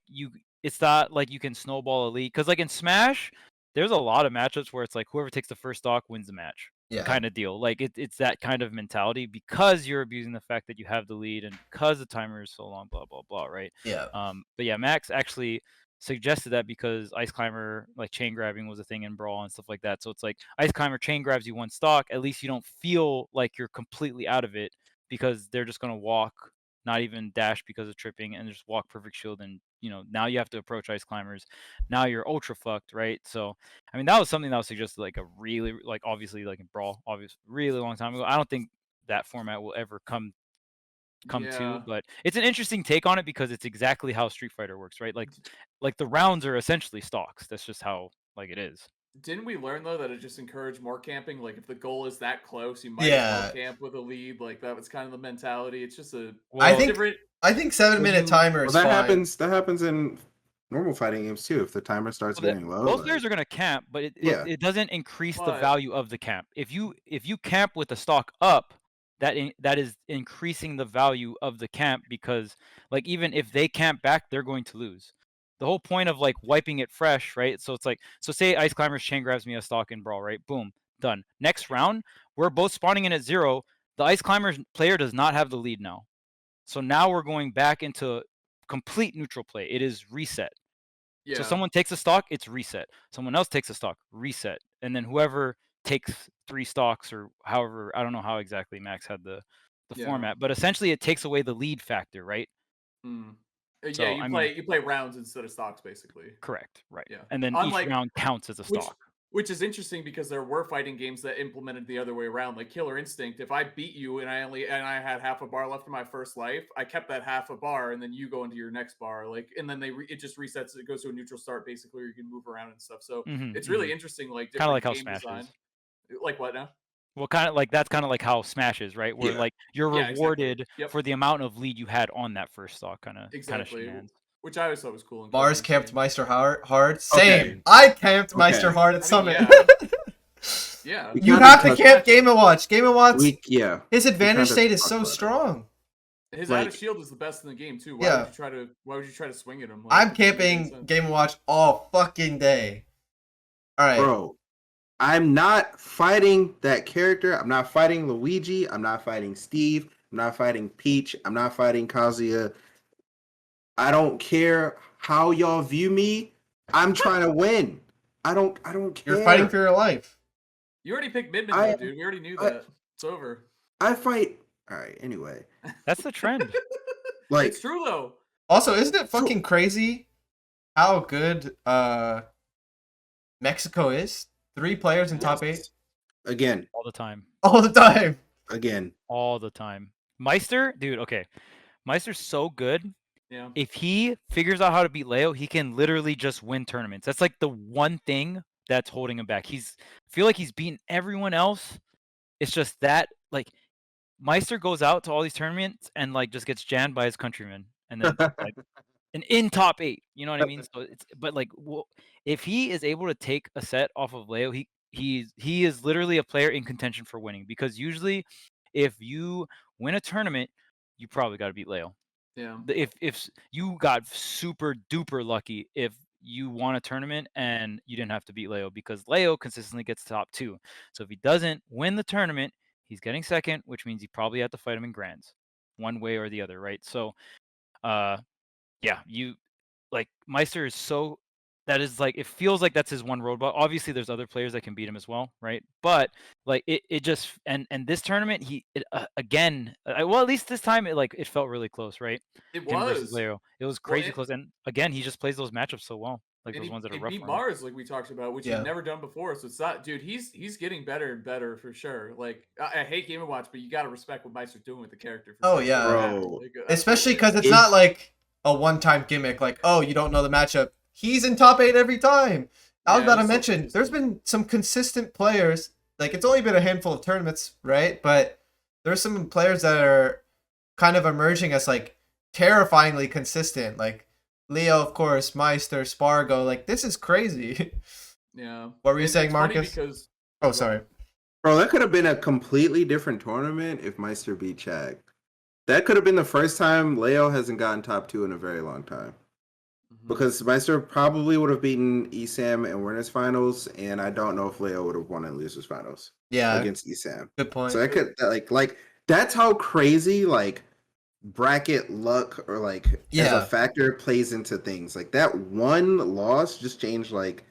[SPEAKER 3] it's not like you can snowball a lead because like in Smash, there's a lot of matchups where it's like whoever takes the first stock wins the match,
[SPEAKER 2] Yeah.
[SPEAKER 3] kind of deal. Like it's that kind of mentality because you're abusing the fact that you have the lead and because the timer is so long, blah blah blah, right?
[SPEAKER 2] Yeah.
[SPEAKER 3] But yeah, Max actually suggested that because Ice Climber like chain grabbing was a thing in Brawl and stuff like that. So it's like Ice Climber chain grabs you one stock, at least you don't feel like you're completely out of it because they're just gonna walk not even dash because of tripping, and just walk perfect shield, and now you have to approach ice climbers. Now you're ultra fucked, right? So I mean, that was something that was suggested like a really like obviously like in Brawl, obviously really long time ago. I don't think that format will ever come to, but it's an interesting take on it because it's exactly how Street Fighter works, right? Like the rounds are essentially stocks. That's just how like it is.
[SPEAKER 1] Didn't we learn though that it just encouraged more camping? Like if the goal is that close, you might as
[SPEAKER 2] Yeah.
[SPEAKER 1] well camp with a lead. Like that was kind of the mentality. It's just a
[SPEAKER 2] I think
[SPEAKER 1] different.
[SPEAKER 2] I think 7-minute timer is
[SPEAKER 4] that
[SPEAKER 2] fine.
[SPEAKER 4] That happens in normal fighting games too. If the timer starts getting low,
[SPEAKER 3] Both players are gonna camp, but it doesn't increase the value of the camp. If you camp with the stock up, that is increasing the value of the camp, because like even if they camp back, they're going to lose. The whole point of like wiping it fresh, right? So it's like, so say Ice Climbers chain grabs me a stock in Brawl, right? Boom, done. Next round, we're both spawning in at 0. The Ice Climbers player does not have the lead now. So now we're going back into complete neutral play. It is reset.
[SPEAKER 1] Yeah.
[SPEAKER 3] So someone takes a stock, it's reset. Someone else takes a stock, reset. And then whoever takes 3 stocks, or however, I don't know how exactly Max had the format, but essentially it takes away the lead factor, right?
[SPEAKER 1] So, yeah, you play rounds instead of stocks, basically.
[SPEAKER 3] Correct, right.
[SPEAKER 1] Yeah.
[SPEAKER 3] And then each round counts as a stock.
[SPEAKER 1] Which is interesting because there were fighting games that implemented the other way around, like Killer Instinct. If I beat you and I had half a bar left in my first life, I kept that half a bar, and then you go into your next bar, and then it just resets. It goes to a neutral start, basically, where you can move around and stuff. So it's really interesting, like
[SPEAKER 3] kind of like
[SPEAKER 1] game
[SPEAKER 3] how Smash
[SPEAKER 1] design.
[SPEAKER 3] is.
[SPEAKER 1] Like what now?
[SPEAKER 3] Well, kind of like that's kind of like how Smash is, right? Where like you're rewarded for the amount of lead you had on that first stock, kind of shenanigans.
[SPEAKER 1] Which I always thought was cool.
[SPEAKER 2] Marss camped Maister hard. Same.
[SPEAKER 4] Okay.
[SPEAKER 2] I camped Maister hard at Summit.
[SPEAKER 1] Yeah.
[SPEAKER 2] You have to camp Game & Watch. Game & Watch. His advantage state is so strong.
[SPEAKER 1] His out of shield is the best in the game too. Why would you try to swing at him? Like,
[SPEAKER 2] I'm camping Game & Watch all fucking day. All right,
[SPEAKER 4] bro. I'm not fighting that character. I'm not fighting Luigi. I'm not fighting Steve. I'm not fighting Peach. I'm not fighting Kazuya. I don't care how y'all view me. I'm trying to win. I don't care.
[SPEAKER 2] You're fighting for your life.
[SPEAKER 1] You already picked Midman, dude. We already knew that. It's over.
[SPEAKER 4] I fight. All right. Anyway,
[SPEAKER 3] that's the trend.
[SPEAKER 4] Like,
[SPEAKER 1] it's true though.
[SPEAKER 2] Also, isn't it fucking crazy how good Mexico is? 3 players in top 8.
[SPEAKER 4] Again.
[SPEAKER 3] All the time.
[SPEAKER 2] All the time.
[SPEAKER 4] Again.
[SPEAKER 3] All the time. Maister, dude. Okay, Maister's so good.
[SPEAKER 1] Yeah.
[SPEAKER 3] If he figures out how to beat Leo, he can literally just win tournaments. That's like the one thing that's holding him back. I feel like he's beaten everyone else. It's just that like Maister goes out to all these tournaments and like just gets jammed by his countrymen, and then like and in top 8. You know what I mean? So but like if he is able to take a set off of Leo, he is literally a player in contention for winning, because usually if you win a tournament, you probably got to beat Leo.
[SPEAKER 1] Yeah.
[SPEAKER 3] If you got super duper lucky if you won a tournament and you didn't have to beat Leo, because Leo consistently gets top 2. So if he doesn't win the tournament, he's getting second, which means you probably have to fight him in grands, one way or the other, right? So, yeah, you like Maister is so that is like it feels like that's his one roadblock. Obviously, there's other players that can beat him as well, right? But like it just and this tournament again, well, at least this time it felt really close, right?
[SPEAKER 1] It
[SPEAKER 3] Him
[SPEAKER 1] was.
[SPEAKER 3] versus Leo. It was crazy close, and again, he just plays those matchups so well, like those ones that are rough.
[SPEAKER 1] He beat Marss, like we talked about, which he's never done before. So it's not, dude. He's getting better and better for sure. Like I hate Game & Watch, but you got to respect what Maister's doing with the character.
[SPEAKER 2] Oh yeah,
[SPEAKER 4] bro.
[SPEAKER 2] Like, especially because it's not like a one-time gimmick. Like, oh, you don't know the matchup. He's in top 8 every time. I was about to mention, there's been some consistent players. Like, it's only been a handful of tournaments, right? But there's some players that are kind of emerging as, like, terrifyingly consistent. Like, Leo, of course, Maister, Spargo. Like, this is crazy.
[SPEAKER 1] Yeah.
[SPEAKER 2] What were you saying, Marcus? Oh, sorry.
[SPEAKER 4] Bro, that could have been a completely different tournament if Maister beat Chag. That could have been the first time Leo hasn't gotten top 2 in a very long time. Because Maister probably would have beaten ESAM in winners finals, and I don't know if Leo would have won in losers finals.
[SPEAKER 2] Yeah,
[SPEAKER 4] against ESAM.
[SPEAKER 2] Good point.
[SPEAKER 4] So I could like that's how crazy like bracket luck or like as a factor plays into things. Like that one loss just changed like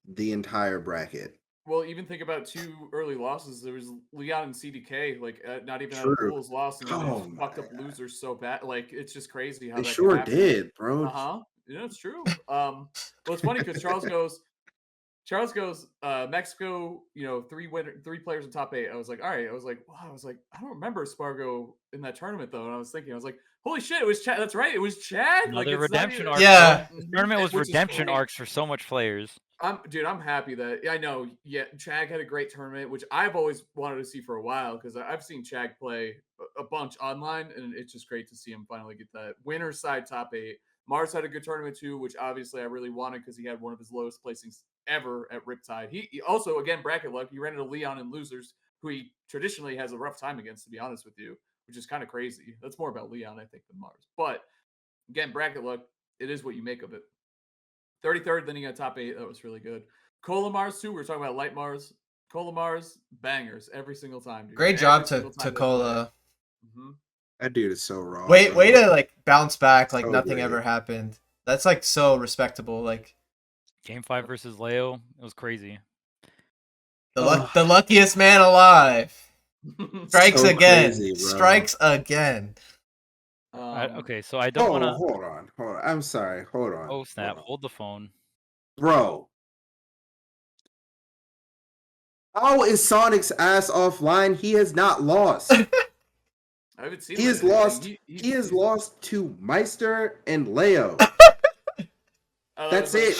[SPEAKER 4] the entire bracket.
[SPEAKER 1] Well, even think about 2 early losses. There was Leon and CDK, like not even out of
[SPEAKER 4] True.
[SPEAKER 1] pools lost, and then they
[SPEAKER 4] Oh
[SPEAKER 1] just
[SPEAKER 4] my
[SPEAKER 1] fucked up
[SPEAKER 4] God.
[SPEAKER 1] losers so bad. Like it's just crazy how
[SPEAKER 4] They
[SPEAKER 1] that can
[SPEAKER 4] sure
[SPEAKER 1] happen.
[SPEAKER 4] did, bro.
[SPEAKER 1] Yeah, it's true. Well, it's funny because Charles goes, Mexico, 3 players in top 8. I was like, all right. I was like, wow. I was like, I don't remember Spargo in that tournament though. And I was thinking, I was like, holy shit, it was Chad. That's right, it was Chad. Like
[SPEAKER 3] Another
[SPEAKER 1] it's not
[SPEAKER 3] redemption
[SPEAKER 1] even.
[SPEAKER 3] arc.
[SPEAKER 2] Yeah.
[SPEAKER 3] Bro. This tournament was
[SPEAKER 1] Which is
[SPEAKER 3] redemption
[SPEAKER 1] funny.
[SPEAKER 3] arcs for so much players.
[SPEAKER 1] I'm happy that I know. Yeah, Chag had a great tournament, which I've always wanted to see for a while because I've seen Chag play a bunch online, and it's just great to see him finally get that winner side top 8. Mars had a good tournament too, which obviously I really wanted because he had one of his lowest placings ever at Riptide. He also, again, bracket luck. He ran into Leon and losers, who he traditionally has a rough time against, to be honest with you, which is kind of crazy. That's more about Leon, I think, than Mars. But again, bracket luck. It is what you make of it. 33rd, then he got top 8. That was really good. Cola Mars too. We were talking about Light Mars. Cola Mars, bangers every single time, dude.
[SPEAKER 2] Great job to Cola.
[SPEAKER 1] Mm-hmm.
[SPEAKER 4] That dude is so raw.
[SPEAKER 2] Way
[SPEAKER 4] bro.
[SPEAKER 2] to like bounce back like
[SPEAKER 4] So
[SPEAKER 2] nothing
[SPEAKER 4] great.
[SPEAKER 2] ever happened. That's like so respectable. Like
[SPEAKER 3] Game 5 versus Leo, it was crazy.
[SPEAKER 2] the luckiest man alive. Strikes
[SPEAKER 4] So
[SPEAKER 2] again.
[SPEAKER 4] crazy, bro.
[SPEAKER 2] Strikes again.
[SPEAKER 3] Okay, so I don't want to.
[SPEAKER 4] Hold on. I'm sorry. Hold on.
[SPEAKER 3] Oh snap!
[SPEAKER 4] Hold on.
[SPEAKER 3] Hold the phone.
[SPEAKER 4] Bro. How is Sonic's ass offline? He has not lost.
[SPEAKER 1] I haven't seen.
[SPEAKER 4] He has lost. He has lost to Maister and Leo. That's it.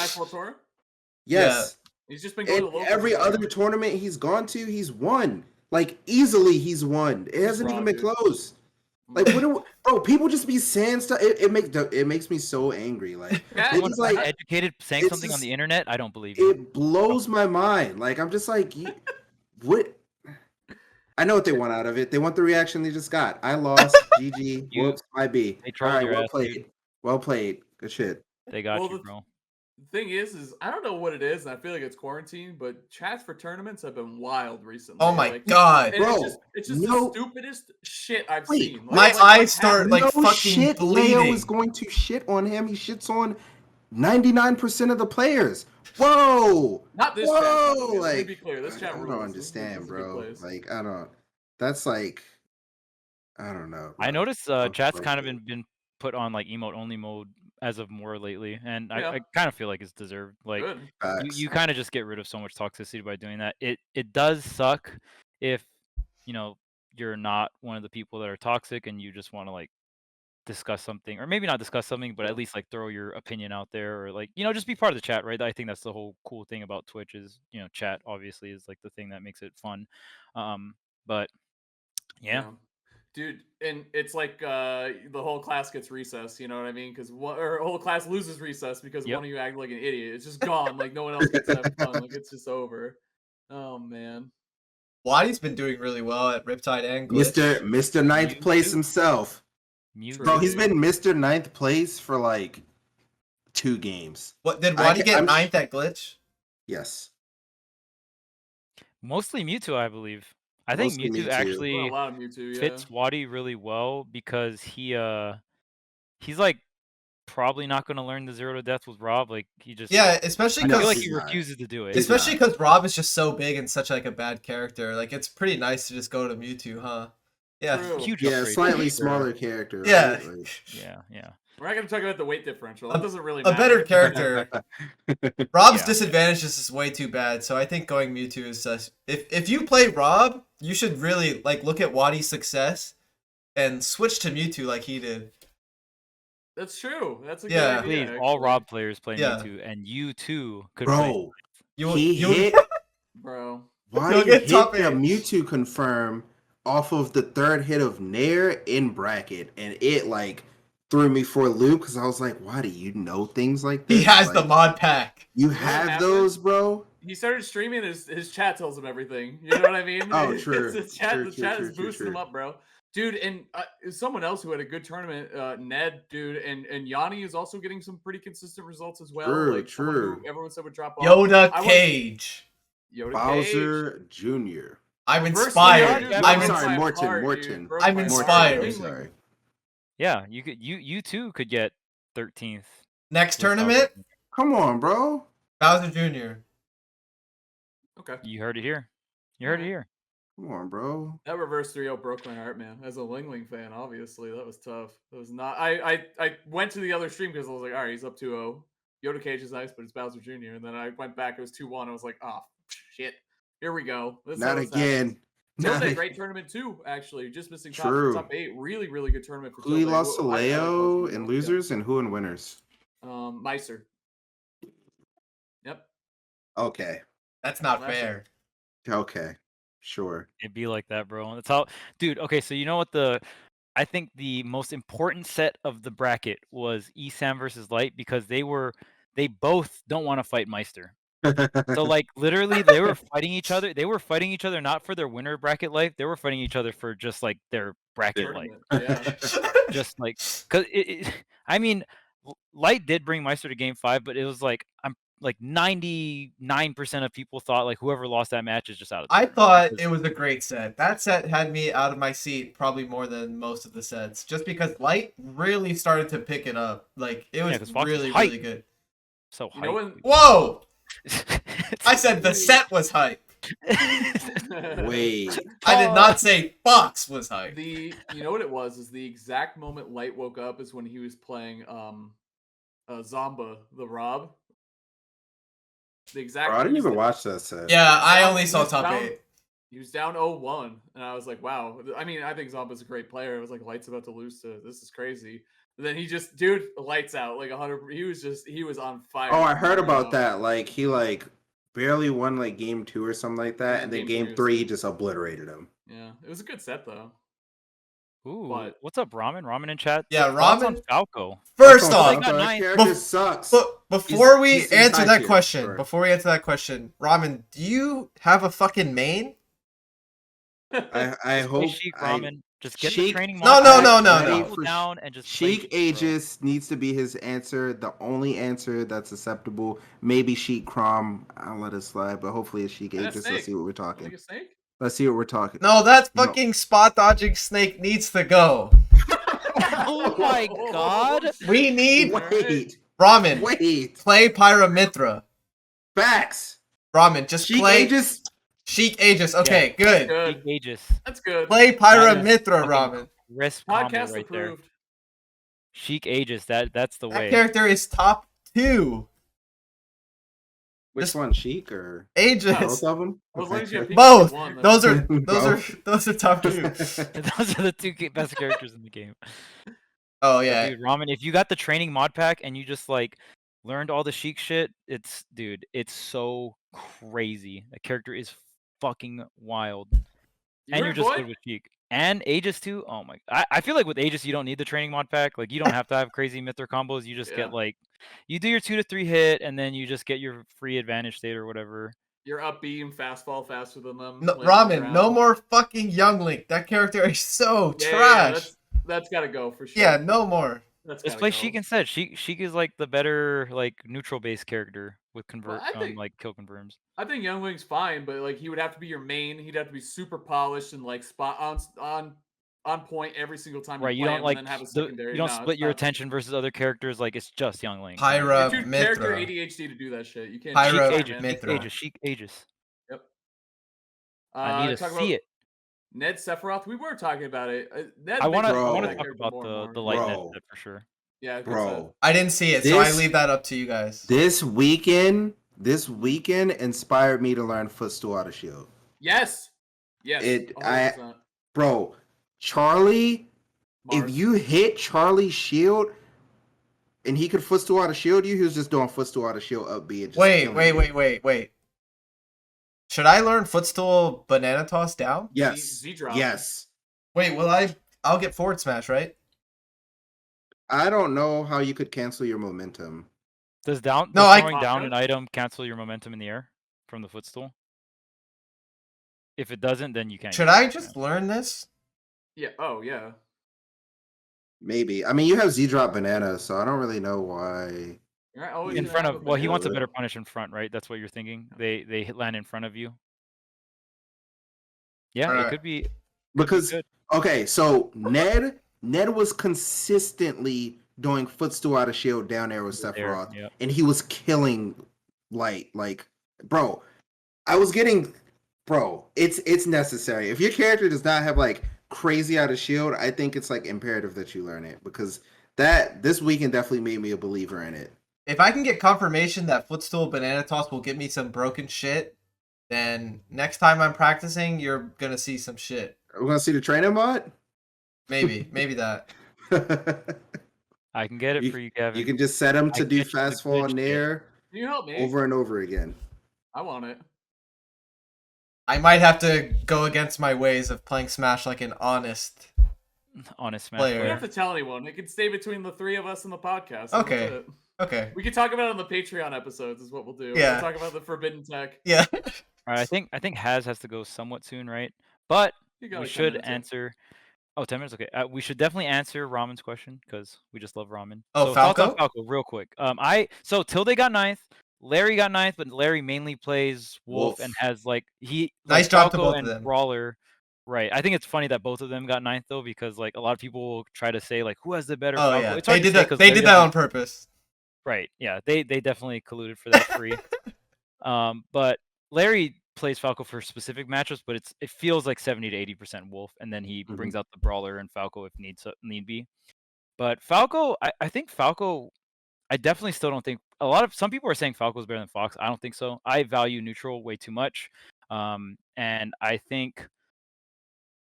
[SPEAKER 4] Yes.
[SPEAKER 1] He's just been going
[SPEAKER 4] And
[SPEAKER 1] to locals
[SPEAKER 4] every
[SPEAKER 1] as
[SPEAKER 4] other
[SPEAKER 1] well.
[SPEAKER 4] tournament he's gone to, he's won. Like easily, he's won. It hasn't even been close. Like bro? People just be saying stuff. It makes me so angry. Like it's like
[SPEAKER 3] educated saying something on the internet. I don't believe you.
[SPEAKER 4] It blows my mind. Like I'm just like, what? I know what they want out of it. They want the reaction they just got. I lost. GG. Whoops. My B. All right. Well played. Dude. Well played. Good shit.
[SPEAKER 3] They got you, bro.
[SPEAKER 1] The thing is I don't know what it is, and I feel like it's quarantine, but chats for tournaments have been wild recently.
[SPEAKER 2] Oh my god,
[SPEAKER 1] bro! It's just the stupidest shit I've seen.
[SPEAKER 2] Like, my eyes start like fucking
[SPEAKER 4] shit.
[SPEAKER 2] bleeding.
[SPEAKER 4] Leo is going to shit on him. He shits on 99% of the players. Whoa!
[SPEAKER 1] Not this
[SPEAKER 4] Whoa!
[SPEAKER 1] chat.
[SPEAKER 4] Like,
[SPEAKER 1] be clear. This chat
[SPEAKER 4] I
[SPEAKER 1] rules.
[SPEAKER 4] don't understand, bro. Like, I don't. That's like, I don't know.
[SPEAKER 3] I noticed chat's kind of been put on like emote only mode as of more lately, and I kind of feel like it's deserved. Like you kind of just get rid of so much toxicity by doing that. It does suck if you're not one of the people that are toxic and you just want to like discuss something, or maybe not discuss something, but at least like throw your opinion out there, or like just be part of the chat, right? I think that's the whole cool thing about Twitch is chat obviously is like the thing that makes it fun. But yeah.
[SPEAKER 1] Dude, and it's like the whole class gets recess, you know what I mean? Because whole class loses recess because one of you act like an idiot. It's just gone. Like no one else gets to have fun. Like it's just over. Oh man.
[SPEAKER 2] Waddy's been doing really well at Riptide and Glitch.
[SPEAKER 4] Mr. Ninth Place himself. Bro, he's been Mr. Ninth Place for like 2 games.
[SPEAKER 2] What did Waddy get 9th at Glitch?
[SPEAKER 4] Yes.
[SPEAKER 3] Mostly Mewtwo, I believe. I think Mewtwo actually fits Waddy really well because he's like probably not going to learn the 0 to death with Rob. Like he just
[SPEAKER 2] especially
[SPEAKER 3] I feel
[SPEAKER 2] because
[SPEAKER 3] like he refuses to do it.
[SPEAKER 2] Especially because Rob is just so big and such like a bad character. Like it's pretty nice to just go to Mewtwo, huh? Yeah,
[SPEAKER 3] huge.
[SPEAKER 4] Yeah, slightly smaller character. Right?
[SPEAKER 2] Yeah,
[SPEAKER 3] yeah.
[SPEAKER 1] We're not going to talk about the weight differential. That doesn't really
[SPEAKER 2] matter. A better character. Rob's disadvantages is way too bad, so I think going Mewtwo is such. If you play Rob, you should really like look at Waddy's success and switch to Mewtwo like he did.
[SPEAKER 1] That's true. That's a good idea.
[SPEAKER 3] Please, all Rob players play Mewtwo, and you too could
[SPEAKER 4] play.
[SPEAKER 2] He hit.
[SPEAKER 1] Bro.
[SPEAKER 4] Waddy hit a Mewtwo confirm off of the 3rd hit of Nair in bracket, and it like threw me for a loop because I was like, why do you know things like this?
[SPEAKER 2] He has
[SPEAKER 4] like,
[SPEAKER 2] the mod pack.
[SPEAKER 4] You have those, bro?
[SPEAKER 1] He started streaming, his chat tells him everything. You know what I mean?
[SPEAKER 4] Oh, true.
[SPEAKER 1] The chat is boosting him up, bro. Dude, and someone else who had a good tournament, Ned, dude, and Yanni is also getting some pretty consistent results as well.
[SPEAKER 4] True.
[SPEAKER 1] Everyone said would drop off.
[SPEAKER 2] Yoda Cage.
[SPEAKER 4] Bowser Jr.
[SPEAKER 2] I'm inspired.
[SPEAKER 4] Morton.
[SPEAKER 2] I'm inspired.
[SPEAKER 4] Sorry.
[SPEAKER 3] Yeah, you too could get 13th.
[SPEAKER 2] Next tournament?
[SPEAKER 4] Come on, bro.
[SPEAKER 2] Bowser Jr.
[SPEAKER 1] Okay.
[SPEAKER 3] You heard it here. You heard it
[SPEAKER 1] Alright.
[SPEAKER 3] here.
[SPEAKER 4] Come on, bro.
[SPEAKER 1] That reverse 3-0 broke my heart, man. As a Ling fan, obviously, that was tough. It was not. I went to the other stream because I was like, all right, he's up 2-0. Yoda Cage is nice, but it's Bowser Jr. And then I went back, it was 2-1. I was like, oh, shit. Here we go. This is how
[SPEAKER 4] Not
[SPEAKER 1] this happens.
[SPEAKER 4] again.
[SPEAKER 1] Tilde,
[SPEAKER 4] Not
[SPEAKER 1] great tournament too, actually. Just missing
[SPEAKER 4] True.
[SPEAKER 1] top 8. Really, really good tournament for
[SPEAKER 4] Who he
[SPEAKER 1] Tilde.
[SPEAKER 4] lost to
[SPEAKER 1] I like
[SPEAKER 4] Leo
[SPEAKER 1] both of
[SPEAKER 4] in
[SPEAKER 1] them.
[SPEAKER 4] losers and who in winners?
[SPEAKER 1] Meister. Yep.
[SPEAKER 4] Okay.
[SPEAKER 2] That's not
[SPEAKER 1] Classic.
[SPEAKER 2] fair.
[SPEAKER 4] Okay. Sure.
[SPEAKER 3] It'd be like that, bro. That's how, dude. Okay, so you know what I think the most important set of the bracket was Esam versus Light because they both don't want to fight Meister. So like literally they were fighting each other. They were fighting each other not for their winner bracket life. They were fighting each other for just like their bracket life.
[SPEAKER 1] Tournament. Yeah.
[SPEAKER 3] Just like cuz I mean Light did bring Meister to game 5, but it was like I'm like 99% of people thought like whoever lost that match is just out of the
[SPEAKER 2] I
[SPEAKER 3] tournament
[SPEAKER 2] thought
[SPEAKER 3] because-
[SPEAKER 2] it was a great set. That set had me out of my seat probably more than most of the sets, just because Light really started to pick it up. Like it was
[SPEAKER 3] 'cause Fox was
[SPEAKER 2] really,
[SPEAKER 3] hype.
[SPEAKER 2] really good.
[SPEAKER 3] so
[SPEAKER 1] You know
[SPEAKER 3] hype,
[SPEAKER 1] when
[SPEAKER 3] dude.
[SPEAKER 2] Whoa!
[SPEAKER 3] It's-
[SPEAKER 2] I said the set was hype.
[SPEAKER 4] Wait.
[SPEAKER 2] I did not say Fox was hype.
[SPEAKER 1] you know what it was is the exact moment Light woke up is when he was playing Zomba the Rob. The exact
[SPEAKER 4] Bro, I didn't
[SPEAKER 1] he was
[SPEAKER 4] even
[SPEAKER 1] down-
[SPEAKER 4] watch that set.
[SPEAKER 2] Yeah, I
[SPEAKER 1] down-
[SPEAKER 2] only
[SPEAKER 1] he
[SPEAKER 2] saw
[SPEAKER 1] was
[SPEAKER 2] top
[SPEAKER 1] down-
[SPEAKER 2] 8.
[SPEAKER 1] He was down 0-1, and I was like, wow. I mean, I think Zomba's a great player. I was like, Light's about to lose to this is crazy. But then he just, dude, lights out like 100. He was on fire.
[SPEAKER 4] Oh, I heard about that. Like he like barely won like game 2 or something like that,
[SPEAKER 1] Yeah,
[SPEAKER 4] and then
[SPEAKER 1] game
[SPEAKER 4] game
[SPEAKER 1] 3
[SPEAKER 4] 3 he just obliterated him.
[SPEAKER 1] Yeah, it was a good set though.
[SPEAKER 3] Ooh,
[SPEAKER 1] But-
[SPEAKER 3] what's up, Ramen? Ramen in chat.
[SPEAKER 2] Yeah,
[SPEAKER 3] Thoughts on
[SPEAKER 2] Ramen.
[SPEAKER 3] Falco.
[SPEAKER 2] First
[SPEAKER 4] Falco,
[SPEAKER 2] off,
[SPEAKER 3] They got
[SPEAKER 4] that
[SPEAKER 3] 9.
[SPEAKER 4] character
[SPEAKER 2] Bef-
[SPEAKER 4] sucks.
[SPEAKER 2] but before
[SPEAKER 4] he's
[SPEAKER 2] we answer
[SPEAKER 4] high
[SPEAKER 2] that
[SPEAKER 4] tier,
[SPEAKER 2] question,
[SPEAKER 4] sure.
[SPEAKER 2] Ramen, do you have a fucking main?
[SPEAKER 4] I
[SPEAKER 3] Play
[SPEAKER 4] hope
[SPEAKER 3] Sheik
[SPEAKER 4] I,
[SPEAKER 3] Ramen. Just get the
[SPEAKER 4] Sheik-
[SPEAKER 3] training.
[SPEAKER 2] No,
[SPEAKER 3] mod
[SPEAKER 2] no,
[SPEAKER 3] pack,
[SPEAKER 2] no,
[SPEAKER 3] let
[SPEAKER 2] no.
[SPEAKER 3] people
[SPEAKER 4] For
[SPEAKER 3] down and just play
[SPEAKER 4] Sheik
[SPEAKER 3] bro.
[SPEAKER 4] Aegis needs to be his answer. The only answer that's acceptable. Maybe Sheik Crom. I'll let it slide, but hopefully it's Sheik
[SPEAKER 1] And a
[SPEAKER 4] Aegis.
[SPEAKER 1] snake.
[SPEAKER 4] Let's see what we're
[SPEAKER 1] Like
[SPEAKER 4] talking.
[SPEAKER 1] a snake?
[SPEAKER 4] Let's see what we're talking.
[SPEAKER 2] No, that
[SPEAKER 4] No.
[SPEAKER 2] fucking spot dodging snake needs to go.
[SPEAKER 3] Oh my god!
[SPEAKER 2] We need
[SPEAKER 4] Wait,
[SPEAKER 2] Ramen.
[SPEAKER 4] wait.
[SPEAKER 2] Play Pyramithra.
[SPEAKER 4] Facts.
[SPEAKER 2] Ramen, just
[SPEAKER 4] Sheik
[SPEAKER 2] play
[SPEAKER 4] Aegis.
[SPEAKER 2] Sheik Aegis. Okay, good.
[SPEAKER 1] Good.
[SPEAKER 3] Sheik Aegis.
[SPEAKER 1] That's good.
[SPEAKER 2] Play Pyramithra,
[SPEAKER 3] fucking
[SPEAKER 2] Ramen.
[SPEAKER 3] Crisp combo
[SPEAKER 1] Podcast
[SPEAKER 3] right there.
[SPEAKER 1] approved.
[SPEAKER 3] Sheik Aegis. That's the
[SPEAKER 2] That
[SPEAKER 3] way.
[SPEAKER 2] character is top 2.
[SPEAKER 4] Which
[SPEAKER 2] This-
[SPEAKER 4] one, Sheik or
[SPEAKER 2] Aegis.
[SPEAKER 4] both of them?
[SPEAKER 1] Well, as long as you have
[SPEAKER 2] Both.
[SPEAKER 1] Pikachu one, then-
[SPEAKER 2] Those are
[SPEAKER 4] Both.
[SPEAKER 2] those are top 2.
[SPEAKER 3] Those are the two best characters in the game.
[SPEAKER 2] Oh
[SPEAKER 3] But
[SPEAKER 2] yeah.
[SPEAKER 3] dude, Ramen, if you got the training mod pack and you just like learned all the Sheik shit, it's so crazy. That character is fucking wild.
[SPEAKER 1] You
[SPEAKER 3] And you're
[SPEAKER 1] heard,
[SPEAKER 3] just
[SPEAKER 1] boy?
[SPEAKER 3] good with Sheik. And Aegis too. Oh my! I feel like with Aegis you don't need the training mod pack. Like you don't have to have crazy Mythr combos. You just
[SPEAKER 1] Yeah.
[SPEAKER 3] get like, you do your 2 to 3 hit, and then you just get your free advantage state or whatever.
[SPEAKER 1] You're up beam, fast fall faster than them.
[SPEAKER 2] No,
[SPEAKER 1] laying on the
[SPEAKER 2] Ramen, no
[SPEAKER 1] ground.
[SPEAKER 2] more fucking Young Link. That character is so
[SPEAKER 1] Yeah,
[SPEAKER 2] trash.
[SPEAKER 1] that's gotta go for sure.
[SPEAKER 2] Yeah, no more.
[SPEAKER 1] That's
[SPEAKER 3] Let's
[SPEAKER 1] gotta
[SPEAKER 3] play
[SPEAKER 1] go.
[SPEAKER 3] Sheik instead. Sheik is like the better like neutral based character with convert
[SPEAKER 1] I think-
[SPEAKER 3] like kill confirms.
[SPEAKER 1] I think Youngling's fine, but like he would have to be your main. He'd have to be super polished and like spot on point every single time
[SPEAKER 3] Right,
[SPEAKER 1] you
[SPEAKER 3] you
[SPEAKER 1] play
[SPEAKER 3] don't
[SPEAKER 1] him,
[SPEAKER 3] like
[SPEAKER 1] and then have a
[SPEAKER 3] the,
[SPEAKER 1] secondary.
[SPEAKER 3] you don't
[SPEAKER 1] No,
[SPEAKER 3] split
[SPEAKER 1] it's
[SPEAKER 3] your
[SPEAKER 1] not-
[SPEAKER 3] attention versus other characters. Like it's just Young Link.
[SPEAKER 2] Pyra
[SPEAKER 1] You're too character
[SPEAKER 2] Mithra.
[SPEAKER 1] ADHD to do that shit. You can't.
[SPEAKER 2] Pyra
[SPEAKER 1] do that,
[SPEAKER 3] Sheik
[SPEAKER 1] man.
[SPEAKER 3] Aegis,
[SPEAKER 2] Mithra.
[SPEAKER 3] Aegis, Sheik Aegis.
[SPEAKER 1] Yep.
[SPEAKER 3] I need to
[SPEAKER 1] talk
[SPEAKER 3] see
[SPEAKER 1] about
[SPEAKER 3] it.
[SPEAKER 1] Ned Sephiroth. We were talking about it. Ned
[SPEAKER 3] I want to
[SPEAKER 4] Bro.
[SPEAKER 3] talk about the light net
[SPEAKER 4] Bro.
[SPEAKER 3] set for sure.
[SPEAKER 1] Yeah, good
[SPEAKER 4] Bro,
[SPEAKER 2] I didn't see it, so I
[SPEAKER 4] This-
[SPEAKER 2] leave that up to you guys.
[SPEAKER 4] this weekend inspired me to learn footstool out of shield.
[SPEAKER 1] set. Yes. Yes.
[SPEAKER 4] It-
[SPEAKER 1] 100%.
[SPEAKER 4] Bro, Charlie,
[SPEAKER 1] Marss.
[SPEAKER 4] if you hit Charlie's shield and he could footstool out of shield you, he was just doing footstool out of shield up B. And just
[SPEAKER 2] Wait,
[SPEAKER 4] killing you.
[SPEAKER 2] wait. Should I learn footstool banana toss down?
[SPEAKER 4] Yes.
[SPEAKER 1] Z-drop.
[SPEAKER 4] Yes.
[SPEAKER 2] Wait, I'll get forward smash, right?
[SPEAKER 4] I don't know how you could cancel your momentum.
[SPEAKER 3] Does
[SPEAKER 2] No,
[SPEAKER 3] throwing down
[SPEAKER 1] Falco?
[SPEAKER 3] an item cancel your momentum in the air from the footstool? If it doesn't, then you can't.
[SPEAKER 2] Should
[SPEAKER 3] use
[SPEAKER 2] I
[SPEAKER 3] it.
[SPEAKER 2] just learn this?
[SPEAKER 1] Yeah. Oh yeah.
[SPEAKER 4] Maybe. I mean, you have Z drop banana, so I don't really know why.
[SPEAKER 1] You're always
[SPEAKER 3] in
[SPEAKER 1] gonna
[SPEAKER 3] front
[SPEAKER 1] have
[SPEAKER 3] of?
[SPEAKER 1] a
[SPEAKER 3] Well, he
[SPEAKER 1] banana.
[SPEAKER 3] wants a better punish in front, right? That's what you're thinking. They hit land in front of you. Yeah, it
[SPEAKER 2] Alright.
[SPEAKER 3] could be.
[SPEAKER 4] Because
[SPEAKER 3] good.
[SPEAKER 4] okay, so Ned was consistently doing footstool out of shield down there with
[SPEAKER 3] There,
[SPEAKER 4] Sephiroth,
[SPEAKER 3] yep.
[SPEAKER 4] and he was killing Light. Like, bro, I was getting, bro. It's necessary. If your character does not have like crazy out of shield, I think it's like imperative that you learn it because this weekend definitely made me a believer in it.
[SPEAKER 2] If I can get confirmation that Footstool Banana Toss will get me some broken shit, then next time I'm practicing, you're gonna see some shit.
[SPEAKER 4] We're gonna see the training mod.
[SPEAKER 2] Maybe that.
[SPEAKER 3] I can get it for you, Kevin.
[SPEAKER 4] You can just set him to do
[SPEAKER 3] get you the
[SPEAKER 4] fast fall
[SPEAKER 3] good
[SPEAKER 4] nair
[SPEAKER 1] Can you help me?
[SPEAKER 4] over and over again.
[SPEAKER 1] I want it.
[SPEAKER 2] I might have to go against my ways of playing Smash like an honest.
[SPEAKER 3] Smash
[SPEAKER 2] player.
[SPEAKER 1] We
[SPEAKER 3] player.
[SPEAKER 1] don't have to tell anyone. It can stay between the three of us and the podcast.
[SPEAKER 2] Okay.
[SPEAKER 1] That's it.
[SPEAKER 2] Okay.
[SPEAKER 1] We can talk about it on the Patreon episodes. Is what we'll do.
[SPEAKER 2] Yeah.
[SPEAKER 1] We'll talk about the forbidden tech.
[SPEAKER 2] Yeah.
[SPEAKER 3] All right, I think has to go somewhat soon, right? But
[SPEAKER 1] You got
[SPEAKER 3] we
[SPEAKER 1] like 10
[SPEAKER 3] should
[SPEAKER 1] minutes, yeah.
[SPEAKER 3] answer. Oh, 10 minutes. Okay. We should definitely answer Ramen's question because we just love ramen.
[SPEAKER 2] Oh,
[SPEAKER 3] so thoughts on
[SPEAKER 2] Falco?
[SPEAKER 3] Falco, real quick. So Tilde got 9th. Larry got 9th, but Larry mainly plays Wolf and has like
[SPEAKER 2] Nice job to
[SPEAKER 3] Falco
[SPEAKER 2] both of
[SPEAKER 3] and
[SPEAKER 2] them.
[SPEAKER 3] Brawler. Right. I think it's funny that both of them got 9th though, because like a lot of people will try to say like who has the better
[SPEAKER 2] Oh
[SPEAKER 3] Falco.
[SPEAKER 2] yeah,
[SPEAKER 3] It's
[SPEAKER 2] they
[SPEAKER 3] hard to
[SPEAKER 2] did
[SPEAKER 3] say
[SPEAKER 2] that.
[SPEAKER 3] 'cause
[SPEAKER 2] They
[SPEAKER 3] Larry
[SPEAKER 2] did that
[SPEAKER 3] doesn't-
[SPEAKER 2] on purpose.
[SPEAKER 3] Right. Yeah. They definitely colluded for that free. But Larry plays Falco for specific matchups, but it feels like 70 to 80% Wolf, and then he brings out the Brawler and Falco if need be. But Falco, I think Falco, I definitely still don't think some people are saying Falco is better than Fox. I don't think so. I value neutral way too much, and I think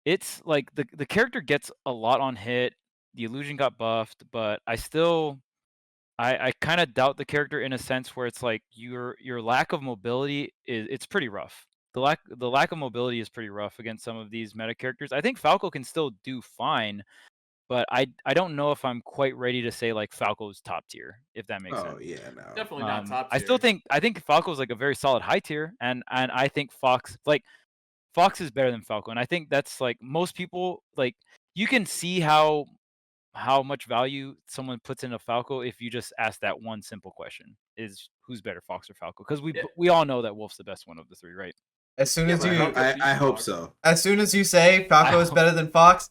[SPEAKER 3] it's like the character gets a lot on hit. The illusion got buffed, but I kind of doubt the character in a sense where it's like your lack of mobility it's pretty rough. The lack of mobility is pretty rough against some of these meta characters. I think Falco can still do fine, but I don't know if I'm quite ready to say like Falco's top tier, if that makes sense.
[SPEAKER 4] Oh yeah, no.
[SPEAKER 1] Definitely not top tier.
[SPEAKER 3] I still think Falco's like a very solid high tier, and I think Fox is better than Falco, and I think that's like most people like you can see how much value someone puts into Falco if you just ask that one simple question: is who's better, Fox or Falco? Because we all know that Wolf's the best one of the three, right?
[SPEAKER 2] As soon as
[SPEAKER 1] but
[SPEAKER 2] you,
[SPEAKER 4] I hope so.
[SPEAKER 2] as soon as you say Falco is better than Fox,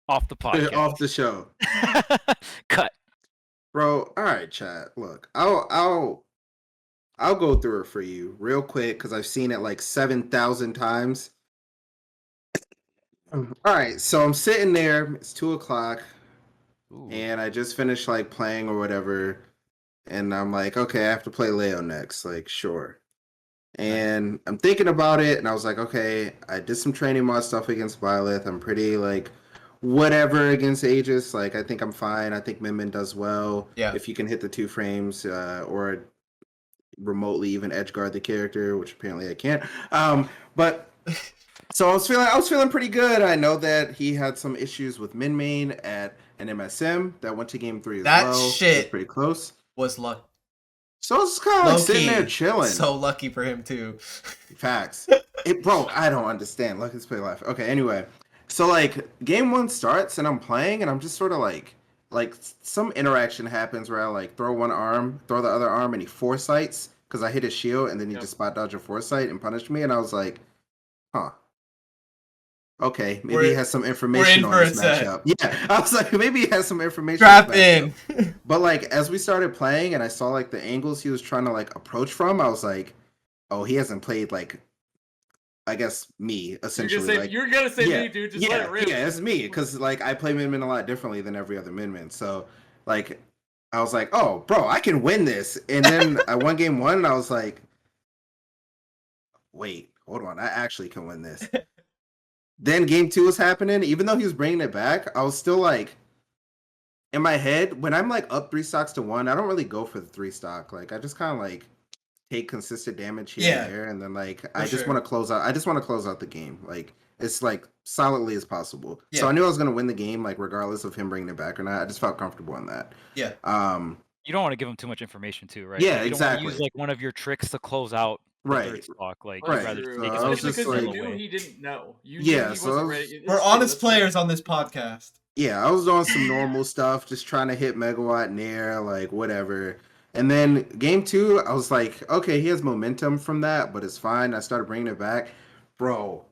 [SPEAKER 3] Off the podcast.
[SPEAKER 4] Off the show,
[SPEAKER 3] Cut.
[SPEAKER 4] bro. All right, chat. Look, I'll go through it for you real quick because I've seen it like 7,000 times. All right, so I'm sitting there. It's 2:00, and I just finished like playing or whatever, and I'm like, okay, I have to play Leo next. Like, sure. And I'm thinking about it, and I was like, okay, I did some training mod stuff against Violet. I'm pretty like whatever against Aegis. Like, I think I'm fine. I think Min does well.
[SPEAKER 2] Yeah.
[SPEAKER 4] If you can hit the 2 frames, or remotely even edge guard the character, which apparently I can't. But so I was feeling pretty good. I know that he had some issues with Min Main at an MSM that went to game 3 as
[SPEAKER 2] That
[SPEAKER 4] well.
[SPEAKER 2] shit
[SPEAKER 4] It was pretty close.
[SPEAKER 2] was lucky.
[SPEAKER 4] So I was kind of like sitting there chilling.
[SPEAKER 2] So lucky for him too.
[SPEAKER 4] Facts. Bro, I don't understand. Luckiest play life. Okay, anyway. So like game 1 starts and I'm playing and I'm just sort of like some interaction happens where I like throw one arm, throw the other arm, and he foresights because I hit his shield and then he just spot dodge a foresight and punished me, and I was like, huh. Okay, maybe he has some information on this matchup. Yeah, I was like, maybe he has some information.
[SPEAKER 2] Trap in.
[SPEAKER 4] But like as we started playing and I saw like the angles he was trying to like approach from, I was like, oh, he hasn't played like, I guess me essentially.
[SPEAKER 1] You're gonna say me, dude. Just let it rip.
[SPEAKER 4] Yeah, it's me because like I play Min a lot differently than every other Min. So like I was like, oh, bro, I can win this. And then I won game 1 and I was like, wait, hold on, I actually can win this. Then game 2 was happening. Even though he was bringing it back, I was still like, in my head, when I'm like up 3 stocks to 1, I don't really go for the 3 stock. Like I just kind of like take consistent damage here and there, and then like I just want to close out. I just want to close out the game, like it's like solidly as possible.
[SPEAKER 2] Yeah.
[SPEAKER 4] So I knew I was gonna win the game, like regardless of him bringing it back or not. I just felt comfortable in that.
[SPEAKER 2] Yeah.
[SPEAKER 3] You don't want to give him too much information too, right?
[SPEAKER 4] Yeah,
[SPEAKER 3] you
[SPEAKER 4] exactly.
[SPEAKER 3] Don't want to use like one of your tricks to close out the third stock. Like
[SPEAKER 4] Right.
[SPEAKER 3] you'd rather
[SPEAKER 1] True.
[SPEAKER 3] take
[SPEAKER 4] I
[SPEAKER 3] as
[SPEAKER 4] was
[SPEAKER 3] much
[SPEAKER 1] Especially
[SPEAKER 4] just
[SPEAKER 1] because
[SPEAKER 3] control
[SPEAKER 1] you knew
[SPEAKER 3] away.
[SPEAKER 1] he didn't know. You
[SPEAKER 4] Yeah,
[SPEAKER 1] knew he
[SPEAKER 4] so
[SPEAKER 1] wasn't
[SPEAKER 4] I was-
[SPEAKER 1] ready.
[SPEAKER 2] We're honest players on this podcast.
[SPEAKER 4] Yeah, I was doing some normal stuff, just trying to hit megawatt nair, like whatever. And then game 2, I was like, okay, he has momentum from that, but it's fine. I started bringing it back. Bro,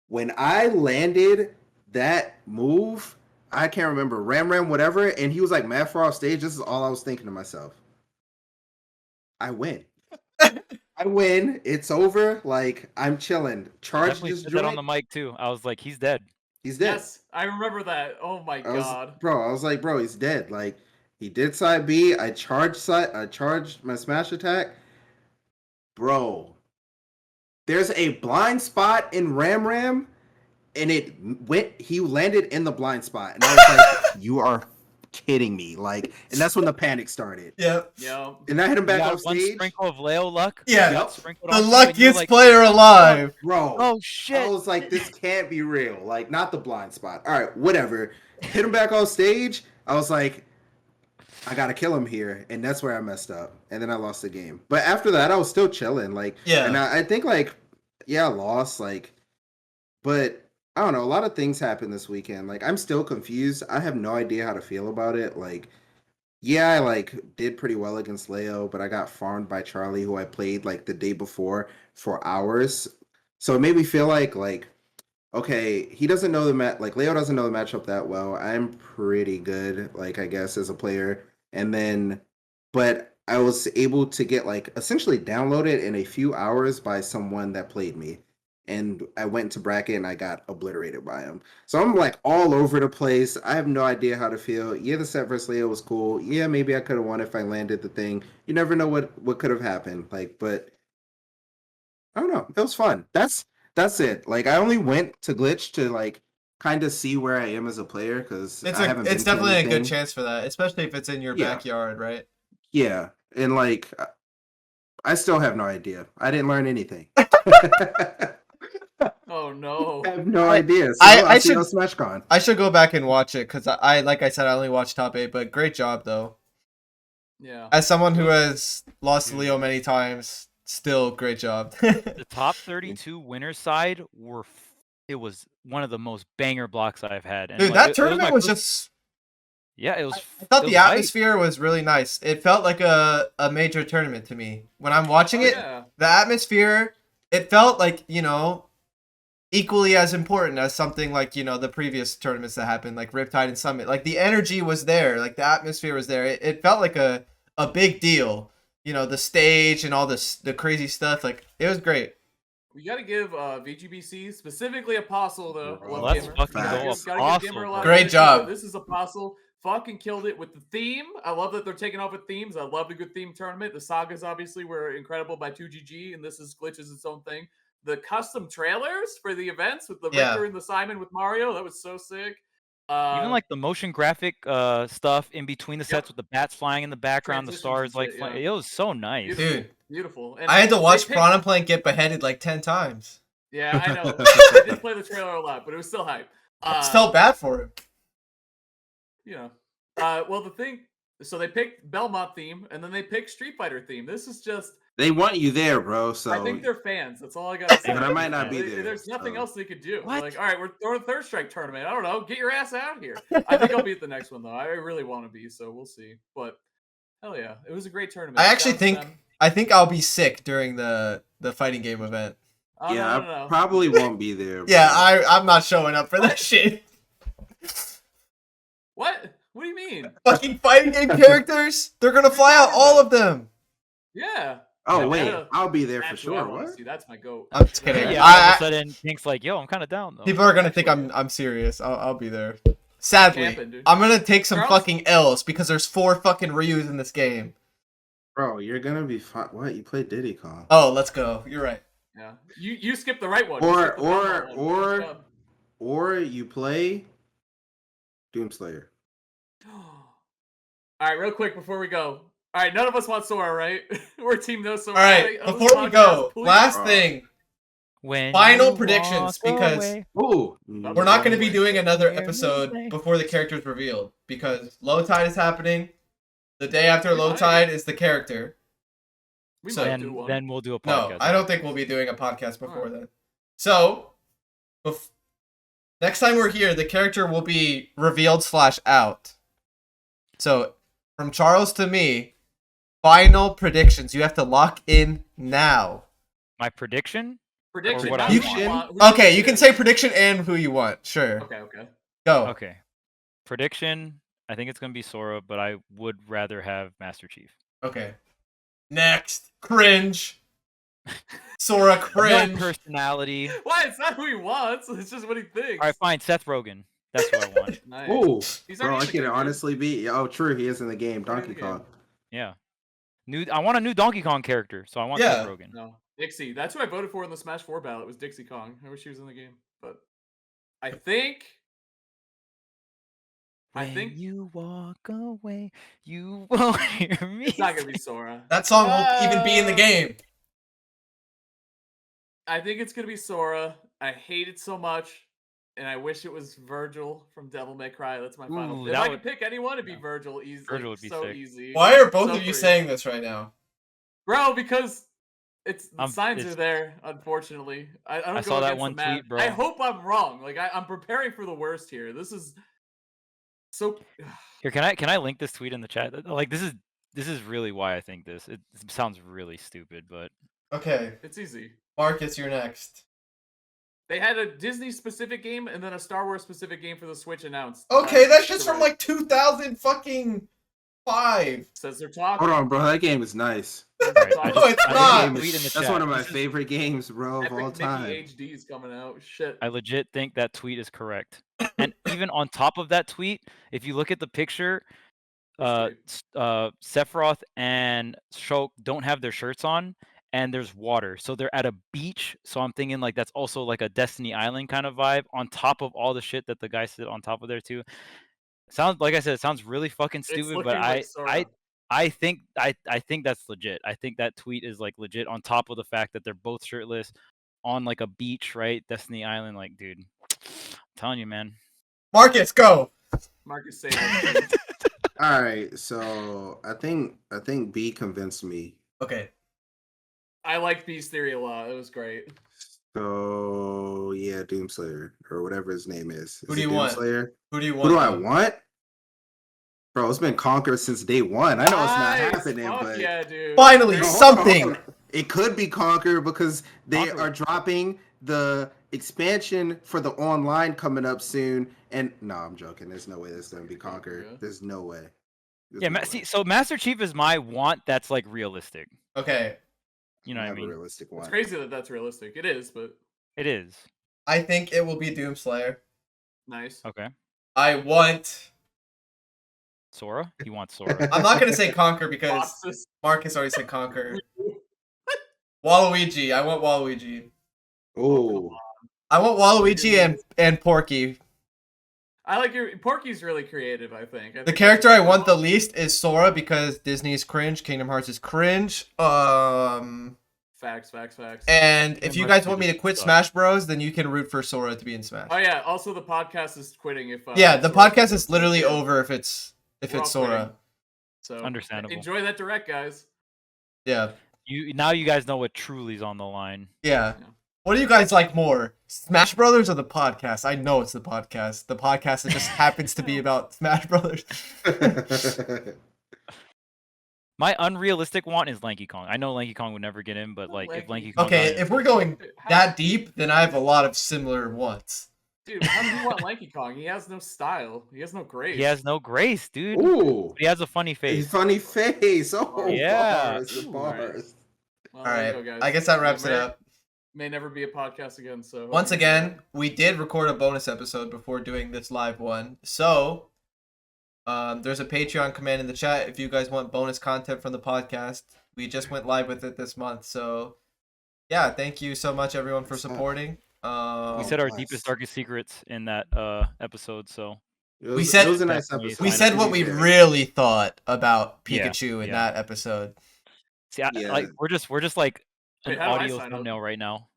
[SPEAKER 4] when I landed that move, I can't remember, Ram, whatever, and he was like mad far off stage. This is all I was thinking to myself. I win. I win. It's over. Like, I'm chilling. Charge
[SPEAKER 3] Definitely
[SPEAKER 4] this
[SPEAKER 3] said that on
[SPEAKER 4] joint.
[SPEAKER 3] the mic too. I was like, he's dead.
[SPEAKER 4] He's dead.
[SPEAKER 1] Yes, I remember that. Oh my god.
[SPEAKER 4] I was like, bro, he's dead. Like, he did side B. I charged my smash attack. Bro, there's a blind spot in Ram, and he landed in the blind spot. And I was like, you are kidding me. Like, and that's when the panic started.
[SPEAKER 2] Yep.
[SPEAKER 1] Yeah.
[SPEAKER 4] And I hit him
[SPEAKER 3] You
[SPEAKER 4] back
[SPEAKER 3] got
[SPEAKER 4] off
[SPEAKER 3] one
[SPEAKER 4] stage.
[SPEAKER 3] sprinkle of Leo luck.
[SPEAKER 2] Yeah.
[SPEAKER 4] Yep.
[SPEAKER 3] Sprinkled
[SPEAKER 2] The
[SPEAKER 3] on you, and you're
[SPEAKER 2] luckiest
[SPEAKER 3] like,
[SPEAKER 2] player alive.
[SPEAKER 4] Bro.
[SPEAKER 3] oh shit.
[SPEAKER 4] I was like, this can't be real. Like, not the blind spot. All right, whatever. Hit him back off stage. I was like, I gotta kill him here, and that's where I messed up, and then I lost the game. But after that, I was still chilling. Like,
[SPEAKER 2] Yeah.
[SPEAKER 4] and I think like, yeah, I lost. Like, but I don't know. A lot of things happened this weekend. Like, I'm still confused. I have no idea how to feel about it. Like, yeah, I like did pretty well against Leo, but I got farmed by Charlie, who I played like the day before for hours. So it made me feel like okay, he doesn't know the like Leo doesn't know the matchup that well. I'm pretty good, like I guess as a player. And then but I was able to get like essentially downloaded in a few hours by someone that played me. And I went to bracket and I got obliterated by him. So I'm like all over the place. I have no idea how to feel. Yeah, the set versus Leo was cool. Yeah, maybe I could have won if I landed the thing. You never know what could have happened. Like, but I don't know. It was fun. That's it. Like I only went to Glitch to like kind of see where I am as a player because I haven't been
[SPEAKER 2] It's
[SPEAKER 4] to
[SPEAKER 2] definitely a good
[SPEAKER 4] anything.
[SPEAKER 2] chance for that, especially if it's in your
[SPEAKER 4] Yeah.
[SPEAKER 2] backyard, right?
[SPEAKER 4] Yeah, and like I still have no idea. I didn't learn anything.
[SPEAKER 1] Oh no.
[SPEAKER 4] I have no idea. So
[SPEAKER 2] I
[SPEAKER 4] I'll see
[SPEAKER 2] should-
[SPEAKER 4] you on SmashCon.
[SPEAKER 2] I should go back and watch it because I like I said, I only watched top 8, but great job though.
[SPEAKER 1] Yeah.
[SPEAKER 2] As someone who has lost to Leo many times, still great job.
[SPEAKER 3] The top 32 winner side it was one of the most banger blocks I've had. And
[SPEAKER 2] Dude,
[SPEAKER 3] like,
[SPEAKER 2] that
[SPEAKER 3] it was
[SPEAKER 2] tournament
[SPEAKER 3] my
[SPEAKER 2] was
[SPEAKER 3] first-
[SPEAKER 2] just.
[SPEAKER 3] yeah, it was.
[SPEAKER 2] I thought
[SPEAKER 3] it
[SPEAKER 2] the
[SPEAKER 3] was hype.
[SPEAKER 2] atmosphere was really nice. It felt like a major tournament to me. When I'm watching
[SPEAKER 1] Oh,
[SPEAKER 2] it,
[SPEAKER 1] yeah.
[SPEAKER 2] the atmosphere, it felt like, equally as important as something like, the previous tournaments that happened, like Riptide and Summit. Like, the energy was there. Like, the atmosphere was there. It felt like a big deal. The stage and all the crazy stuff. Like, it was great.
[SPEAKER 1] We gotta give VGBC, specifically Apostle, though.
[SPEAKER 4] Bro,
[SPEAKER 1] Love
[SPEAKER 3] let's
[SPEAKER 1] Gamer.
[SPEAKER 3] fucking
[SPEAKER 4] go
[SPEAKER 1] Gotta
[SPEAKER 3] Apostle,
[SPEAKER 1] give Gamer a lot of
[SPEAKER 2] Great
[SPEAKER 1] credit,
[SPEAKER 2] job.
[SPEAKER 1] but this is Apostle. Fucking killed it with the theme. I love that they're taking off with themes. I love a good theme tournament. The sagas obviously were incredible by 2GG, and this is Glitch's its own thing. The custom trailers for the events with the
[SPEAKER 2] Yeah.
[SPEAKER 1] Richter and the Simon with Mario, that was so sick.
[SPEAKER 3] Even like the motion graphic stuff in between the sets with the bats flying in the background, the
[SPEAKER 1] Transitions
[SPEAKER 3] stars
[SPEAKER 1] and
[SPEAKER 3] like
[SPEAKER 1] shit,
[SPEAKER 3] flying.
[SPEAKER 1] yeah.
[SPEAKER 3] It was so nice.
[SPEAKER 1] beautiful,
[SPEAKER 2] Dude.
[SPEAKER 1] beautiful. And
[SPEAKER 2] I had to
[SPEAKER 1] they
[SPEAKER 2] watch
[SPEAKER 1] picked-
[SPEAKER 2] Plank get beheaded like 10 times.
[SPEAKER 1] Yeah, I know. I didn't play the trailer a lot, but it was still hype.
[SPEAKER 2] I just felt bad for him.
[SPEAKER 1] Well, the thing, so they picked Belmont theme, and then they picked Street Fighter theme. This is just,
[SPEAKER 4] They want you there, bro. So
[SPEAKER 1] I think they're fans. That's all I gotta say.
[SPEAKER 4] But I might not be there,
[SPEAKER 1] There's nothing
[SPEAKER 4] so.
[SPEAKER 1] else they could do.
[SPEAKER 3] What?
[SPEAKER 1] Like, all right, we're throwing a Third Strike tournament. I don't know. Get your ass out here. I think I'll be at the next one though. I really want to be, so we'll see. But hell yeah, it was a great tournament.
[SPEAKER 2] I actually
[SPEAKER 1] Shout out to them.
[SPEAKER 2] I think I'll be sick during the fighting game event.
[SPEAKER 1] Oh,
[SPEAKER 4] yeah,
[SPEAKER 1] no.
[SPEAKER 4] I probably won't be there.
[SPEAKER 2] Yeah,
[SPEAKER 4] but-
[SPEAKER 2] I'm not showing up for that shit.
[SPEAKER 1] What? What do you mean?
[SPEAKER 2] Fucking fighting game characters, they're gonna fly out all of them.
[SPEAKER 1] Yeah.
[SPEAKER 4] Oh
[SPEAKER 1] Yeah,
[SPEAKER 4] wait,
[SPEAKER 1] yeah.
[SPEAKER 4] I'll be there for
[SPEAKER 1] That's what I
[SPEAKER 4] sure.
[SPEAKER 1] want to
[SPEAKER 4] What?
[SPEAKER 1] see. That's my goat.
[SPEAKER 2] I'm just kidding.
[SPEAKER 3] Yeah, all of a
[SPEAKER 2] I,
[SPEAKER 3] sudden Pink's like, yo, I'm kind of down though.
[SPEAKER 2] people are gonna think I'm serious. I'll be there. Sadly,
[SPEAKER 1] Camping, dude.
[SPEAKER 2] I'm gonna take some
[SPEAKER 1] Charles?
[SPEAKER 2] fucking L's because there's 4 fucking Ryus in this game.
[SPEAKER 4] Bro, you're gonna be fine. What? You play Diddy Kong?
[SPEAKER 2] Oh, let's go. You're right.
[SPEAKER 1] Yeah. You skipped the right one. You
[SPEAKER 4] Or-
[SPEAKER 1] skipped the Belmont one.
[SPEAKER 4] or-
[SPEAKER 1] Good job.
[SPEAKER 4] Or you play Doomslayer.
[SPEAKER 1] All right, real quick before we go. All right, none of us want Sora, right? We're team no Sora.
[SPEAKER 2] All right,
[SPEAKER 1] on this
[SPEAKER 2] before we
[SPEAKER 1] podcast,
[SPEAKER 2] go,
[SPEAKER 1] please.
[SPEAKER 2] last
[SPEAKER 4] Oh.
[SPEAKER 2] thing.
[SPEAKER 3] When
[SPEAKER 2] Final
[SPEAKER 3] you
[SPEAKER 2] predictions,
[SPEAKER 3] walk
[SPEAKER 2] because-
[SPEAKER 3] away.
[SPEAKER 4] Ooh,
[SPEAKER 2] We're not going to be
[SPEAKER 1] Wait.
[SPEAKER 2] doing another
[SPEAKER 3] Hear me
[SPEAKER 2] episode
[SPEAKER 3] say.
[SPEAKER 2] before the character's revealed because Low Tide is happening. The day after
[SPEAKER 1] We
[SPEAKER 2] Low
[SPEAKER 1] might.
[SPEAKER 2] Tide is the character.
[SPEAKER 1] We
[SPEAKER 2] So-
[SPEAKER 1] might do
[SPEAKER 3] Then,
[SPEAKER 1] one.
[SPEAKER 3] then we'll do a
[SPEAKER 2] No,
[SPEAKER 3] podcast.
[SPEAKER 2] I don't think we'll be doing a podcast before
[SPEAKER 1] Alright.
[SPEAKER 2] then. So, next time we're here, the character will be revealed / out. So, from Charles to me, final predictions. You have to lock in now.
[SPEAKER 3] My prediction?
[SPEAKER 1] Prediction.
[SPEAKER 3] Or what
[SPEAKER 1] not
[SPEAKER 3] I
[SPEAKER 1] who
[SPEAKER 3] want.
[SPEAKER 1] you want, who
[SPEAKER 2] Okay, you can
[SPEAKER 1] say.
[SPEAKER 2] say prediction and who you want. Sure.
[SPEAKER 1] Okay, okay.
[SPEAKER 2] Go.
[SPEAKER 3] Okay. Prediction, I think it's going to be Sora, but I would rather have Master Chief.
[SPEAKER 2] Okay. Next. Cringe. Sora
[SPEAKER 3] No
[SPEAKER 2] cringe.
[SPEAKER 3] personality.
[SPEAKER 1] Why? It's not who he wants. It's just what he thinks.
[SPEAKER 3] All right, fine. Seth Rogen. That's who I want.
[SPEAKER 1] Nice.
[SPEAKER 4] Oh,
[SPEAKER 1] He's
[SPEAKER 4] bro,
[SPEAKER 1] already
[SPEAKER 4] I
[SPEAKER 1] in the
[SPEAKER 4] can
[SPEAKER 1] game, dude.
[SPEAKER 4] honestly be. Oh, true, he is in the game.
[SPEAKER 1] Already in
[SPEAKER 4] Donkey
[SPEAKER 1] the game.
[SPEAKER 4] Kong.
[SPEAKER 3] Yeah. I want a new Donkey Kong character, so I want
[SPEAKER 2] Yeah.
[SPEAKER 3] Seth Rogen.
[SPEAKER 1] No, Dixie. That's who I voted for in the Smash 4 ballot. Was Dixie Kong. I wish she was in the game, but I think.
[SPEAKER 3] When you walk away, you won't hear me.
[SPEAKER 1] It's not gonna be Sora.
[SPEAKER 2] That song won't even be in the game.
[SPEAKER 1] I think it's gonna be Sora. I hate it so much, and I wish it was Virgil from Devil May Cry. That's my final.
[SPEAKER 3] Ooh,
[SPEAKER 1] If
[SPEAKER 3] that
[SPEAKER 1] I
[SPEAKER 3] would-
[SPEAKER 1] could pick anyone, it'd be Virgil. Easy,
[SPEAKER 3] Virgil would be
[SPEAKER 1] so
[SPEAKER 3] sick.
[SPEAKER 1] easy.
[SPEAKER 2] Why are both
[SPEAKER 1] So
[SPEAKER 2] of you
[SPEAKER 1] free.
[SPEAKER 2] saying this right now?
[SPEAKER 1] Bro, because the signs
[SPEAKER 3] it's-
[SPEAKER 1] are there. Unfortunately, I don't
[SPEAKER 3] I
[SPEAKER 1] go
[SPEAKER 3] saw that
[SPEAKER 1] against
[SPEAKER 3] one
[SPEAKER 1] the math.
[SPEAKER 3] tweet, bro.
[SPEAKER 1] I hope I'm wrong. Like I'm preparing for the worst here. This is so.
[SPEAKER 3] Here, can I link this tweet in the chat? Like this is really why I think this. It sounds really stupid, but
[SPEAKER 2] Okay,
[SPEAKER 1] It's easy.
[SPEAKER 2] Marcus, you're next.
[SPEAKER 1] They had a Disney specific game and then a Star Wars specific game for the Switch announced.
[SPEAKER 2] Okay, that's just
[SPEAKER 1] correct.
[SPEAKER 2] from like 2000 fucking 5.
[SPEAKER 1] Says they're talking.
[SPEAKER 4] Hold on, bro. That game is nice.
[SPEAKER 3] all right, I
[SPEAKER 1] No,
[SPEAKER 3] just-
[SPEAKER 2] it's
[SPEAKER 3] I
[SPEAKER 2] not.
[SPEAKER 3] just tweet in the
[SPEAKER 4] That's
[SPEAKER 3] chat.
[SPEAKER 4] one of my
[SPEAKER 3] This is-
[SPEAKER 4] favorite games, bro, of
[SPEAKER 1] Epic
[SPEAKER 4] all
[SPEAKER 1] Mickey
[SPEAKER 4] time.
[SPEAKER 1] HD is coming out. Shit.
[SPEAKER 3] I legit think that tweet is correct. And even on top of that tweet, if you look at the picture, Sephiroth and Shulk don't have their shirts on, and there's water, so they're at a beach. So I'm thinking like that's also like a Destiny Island kind of vibe on top of all the shit that the guy said on top of there too. Sounds like I said, it sounds really fucking stupid, but
[SPEAKER 1] looking like Sora.
[SPEAKER 3] I think that's legit. I think that tweet is like legit on top of the fact that they're both shirtless on like a beach, right? Destiny Island, like dude, I'm telling you, man.
[SPEAKER 2] Marcus, go.
[SPEAKER 1] Marcus Saban.
[SPEAKER 4] All right, so I think B convinced me.
[SPEAKER 2] Okay.
[SPEAKER 1] I liked B's theory a lot. It was great.
[SPEAKER 4] So yeah, Doomslayer or whatever his name is.
[SPEAKER 2] Who
[SPEAKER 4] Is
[SPEAKER 2] do
[SPEAKER 4] it
[SPEAKER 2] you want?
[SPEAKER 4] Doomslayer?
[SPEAKER 2] Who do you
[SPEAKER 4] Who
[SPEAKER 2] want?
[SPEAKER 4] do I
[SPEAKER 2] though?
[SPEAKER 4] want? Bro, it's been Conquer since day one. I know it's not
[SPEAKER 1] Nice.
[SPEAKER 4] happening,
[SPEAKER 1] Fuck
[SPEAKER 4] but
[SPEAKER 1] yeah, dude.
[SPEAKER 2] Finally,
[SPEAKER 4] No, hold
[SPEAKER 2] something.
[SPEAKER 4] on. It could be Conquer because they
[SPEAKER 3] Conquer.
[SPEAKER 4] are dropping the expansion for the online coming up soon. And no, I'm joking. There's no way that's gonna be Conquer.
[SPEAKER 1] Yeah.
[SPEAKER 4] There's no way. There's
[SPEAKER 3] Yeah,
[SPEAKER 4] no
[SPEAKER 3] see,
[SPEAKER 4] way.
[SPEAKER 3] so Master Chief is my want that's like realistic.
[SPEAKER 2] Okay.
[SPEAKER 3] You know what I
[SPEAKER 4] Have a
[SPEAKER 3] mean?
[SPEAKER 4] realistic
[SPEAKER 1] It's
[SPEAKER 4] one.
[SPEAKER 1] crazy that that's realistic. It is, but
[SPEAKER 3] It is.
[SPEAKER 2] I think it will be Doomslayer.
[SPEAKER 1] nice.
[SPEAKER 3] Okay.
[SPEAKER 2] I want.
[SPEAKER 3] Sora? You want Sora?
[SPEAKER 2] I'm not gonna say Conquer because
[SPEAKER 1] Bosses.
[SPEAKER 2] Marcus already said Conquer. Waluigi. I want Waluigi.
[SPEAKER 4] Oh,
[SPEAKER 2] I want Waluigi and Porky.
[SPEAKER 1] I like your Porky's really creative. I think
[SPEAKER 2] The character I want the least is Sora because Disney is cringe. Kingdom Hearts is cringe.
[SPEAKER 1] Facts.
[SPEAKER 2] And if
[SPEAKER 3] Kingdom
[SPEAKER 2] you
[SPEAKER 3] Hearts
[SPEAKER 2] guys want me to
[SPEAKER 3] just
[SPEAKER 2] quit
[SPEAKER 3] sucks.
[SPEAKER 2] Smash Bros, then you can root for Sora to be in Smash.
[SPEAKER 1] Oh yeah. Also, the podcast is quitting if.
[SPEAKER 2] Yeah, the
[SPEAKER 1] Sora-
[SPEAKER 2] podcast is literally over if it's
[SPEAKER 1] We're all
[SPEAKER 2] Sora.
[SPEAKER 1] quitting. So
[SPEAKER 3] Understandable.
[SPEAKER 1] Enjoy that direct, guys.
[SPEAKER 2] Yeah.
[SPEAKER 3] You guys know what truly's on the line.
[SPEAKER 2] Yeah.
[SPEAKER 1] Yeah.
[SPEAKER 2] What do you guys like more? Smash Brothers or the podcast? I know it's the podcast. The podcast that just happens to be about Smash Brothers.
[SPEAKER 3] My unrealistic want is Lanky Kong. I know Lanky Kong would never get in, but like if
[SPEAKER 1] Lanky
[SPEAKER 3] Lanky Kong
[SPEAKER 2] Okay,
[SPEAKER 3] got in-
[SPEAKER 2] if we're going
[SPEAKER 1] How-
[SPEAKER 2] that deep, then I have a lot of similar wants.
[SPEAKER 1] Dude, how do you want Lanky Kong? He has no style. He has no grace.
[SPEAKER 3] he has no grace, dude.
[SPEAKER 4] ooh,
[SPEAKER 3] He has a funny
[SPEAKER 4] a
[SPEAKER 3] face.
[SPEAKER 4] funny face. Oh,
[SPEAKER 3] Yeah.
[SPEAKER 4] bars, the
[SPEAKER 1] Ooh,
[SPEAKER 4] bars.
[SPEAKER 1] Well,
[SPEAKER 2] All
[SPEAKER 1] there
[SPEAKER 2] right,
[SPEAKER 1] you go, guys.
[SPEAKER 2] I guess that wraps it
[SPEAKER 1] May-
[SPEAKER 2] up.
[SPEAKER 1] May never be a podcast again. So hope
[SPEAKER 2] Once
[SPEAKER 1] you enjoy
[SPEAKER 2] again, we did record a bonus episode before doing this live one. So, there's a Patreon command in the chat if you guys want bonus content from the podcast. We just went live with it this month. So, yeah, thank you so much, everyone, for
[SPEAKER 4] What's up?
[SPEAKER 2] supporting.
[SPEAKER 3] We said our
[SPEAKER 4] bless.
[SPEAKER 3] deepest, darkest secrets in that episode. So
[SPEAKER 2] We said-
[SPEAKER 4] it was a nice
[SPEAKER 3] Definitely
[SPEAKER 4] episode.
[SPEAKER 2] we
[SPEAKER 3] fine.
[SPEAKER 2] said what we
[SPEAKER 4] Yeah.
[SPEAKER 2] really thought about
[SPEAKER 3] Yeah,
[SPEAKER 2] Pikachu in
[SPEAKER 3] yeah.
[SPEAKER 2] that episode.
[SPEAKER 3] see,
[SPEAKER 4] Yeah.
[SPEAKER 3] like we're just like
[SPEAKER 1] Wait,
[SPEAKER 3] an
[SPEAKER 1] how do I
[SPEAKER 3] audio
[SPEAKER 1] sign up?
[SPEAKER 3] thumbnail right now.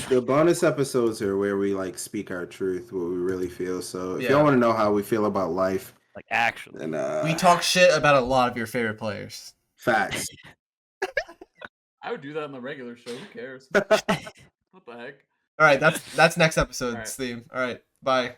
[SPEAKER 4] The bonus episodes are where we like speak our truth, what we really feel. So if
[SPEAKER 2] Yeah.
[SPEAKER 4] y'all want to know how we feel about life,
[SPEAKER 3] Like actually,
[SPEAKER 4] then
[SPEAKER 2] We talk shit about a lot of your favorite players.
[SPEAKER 4] facts.
[SPEAKER 1] I would do that on the regular show. Who cares? What the heck?
[SPEAKER 2] All right, that's next episode's
[SPEAKER 1] All right.
[SPEAKER 2] theme. All right, bye.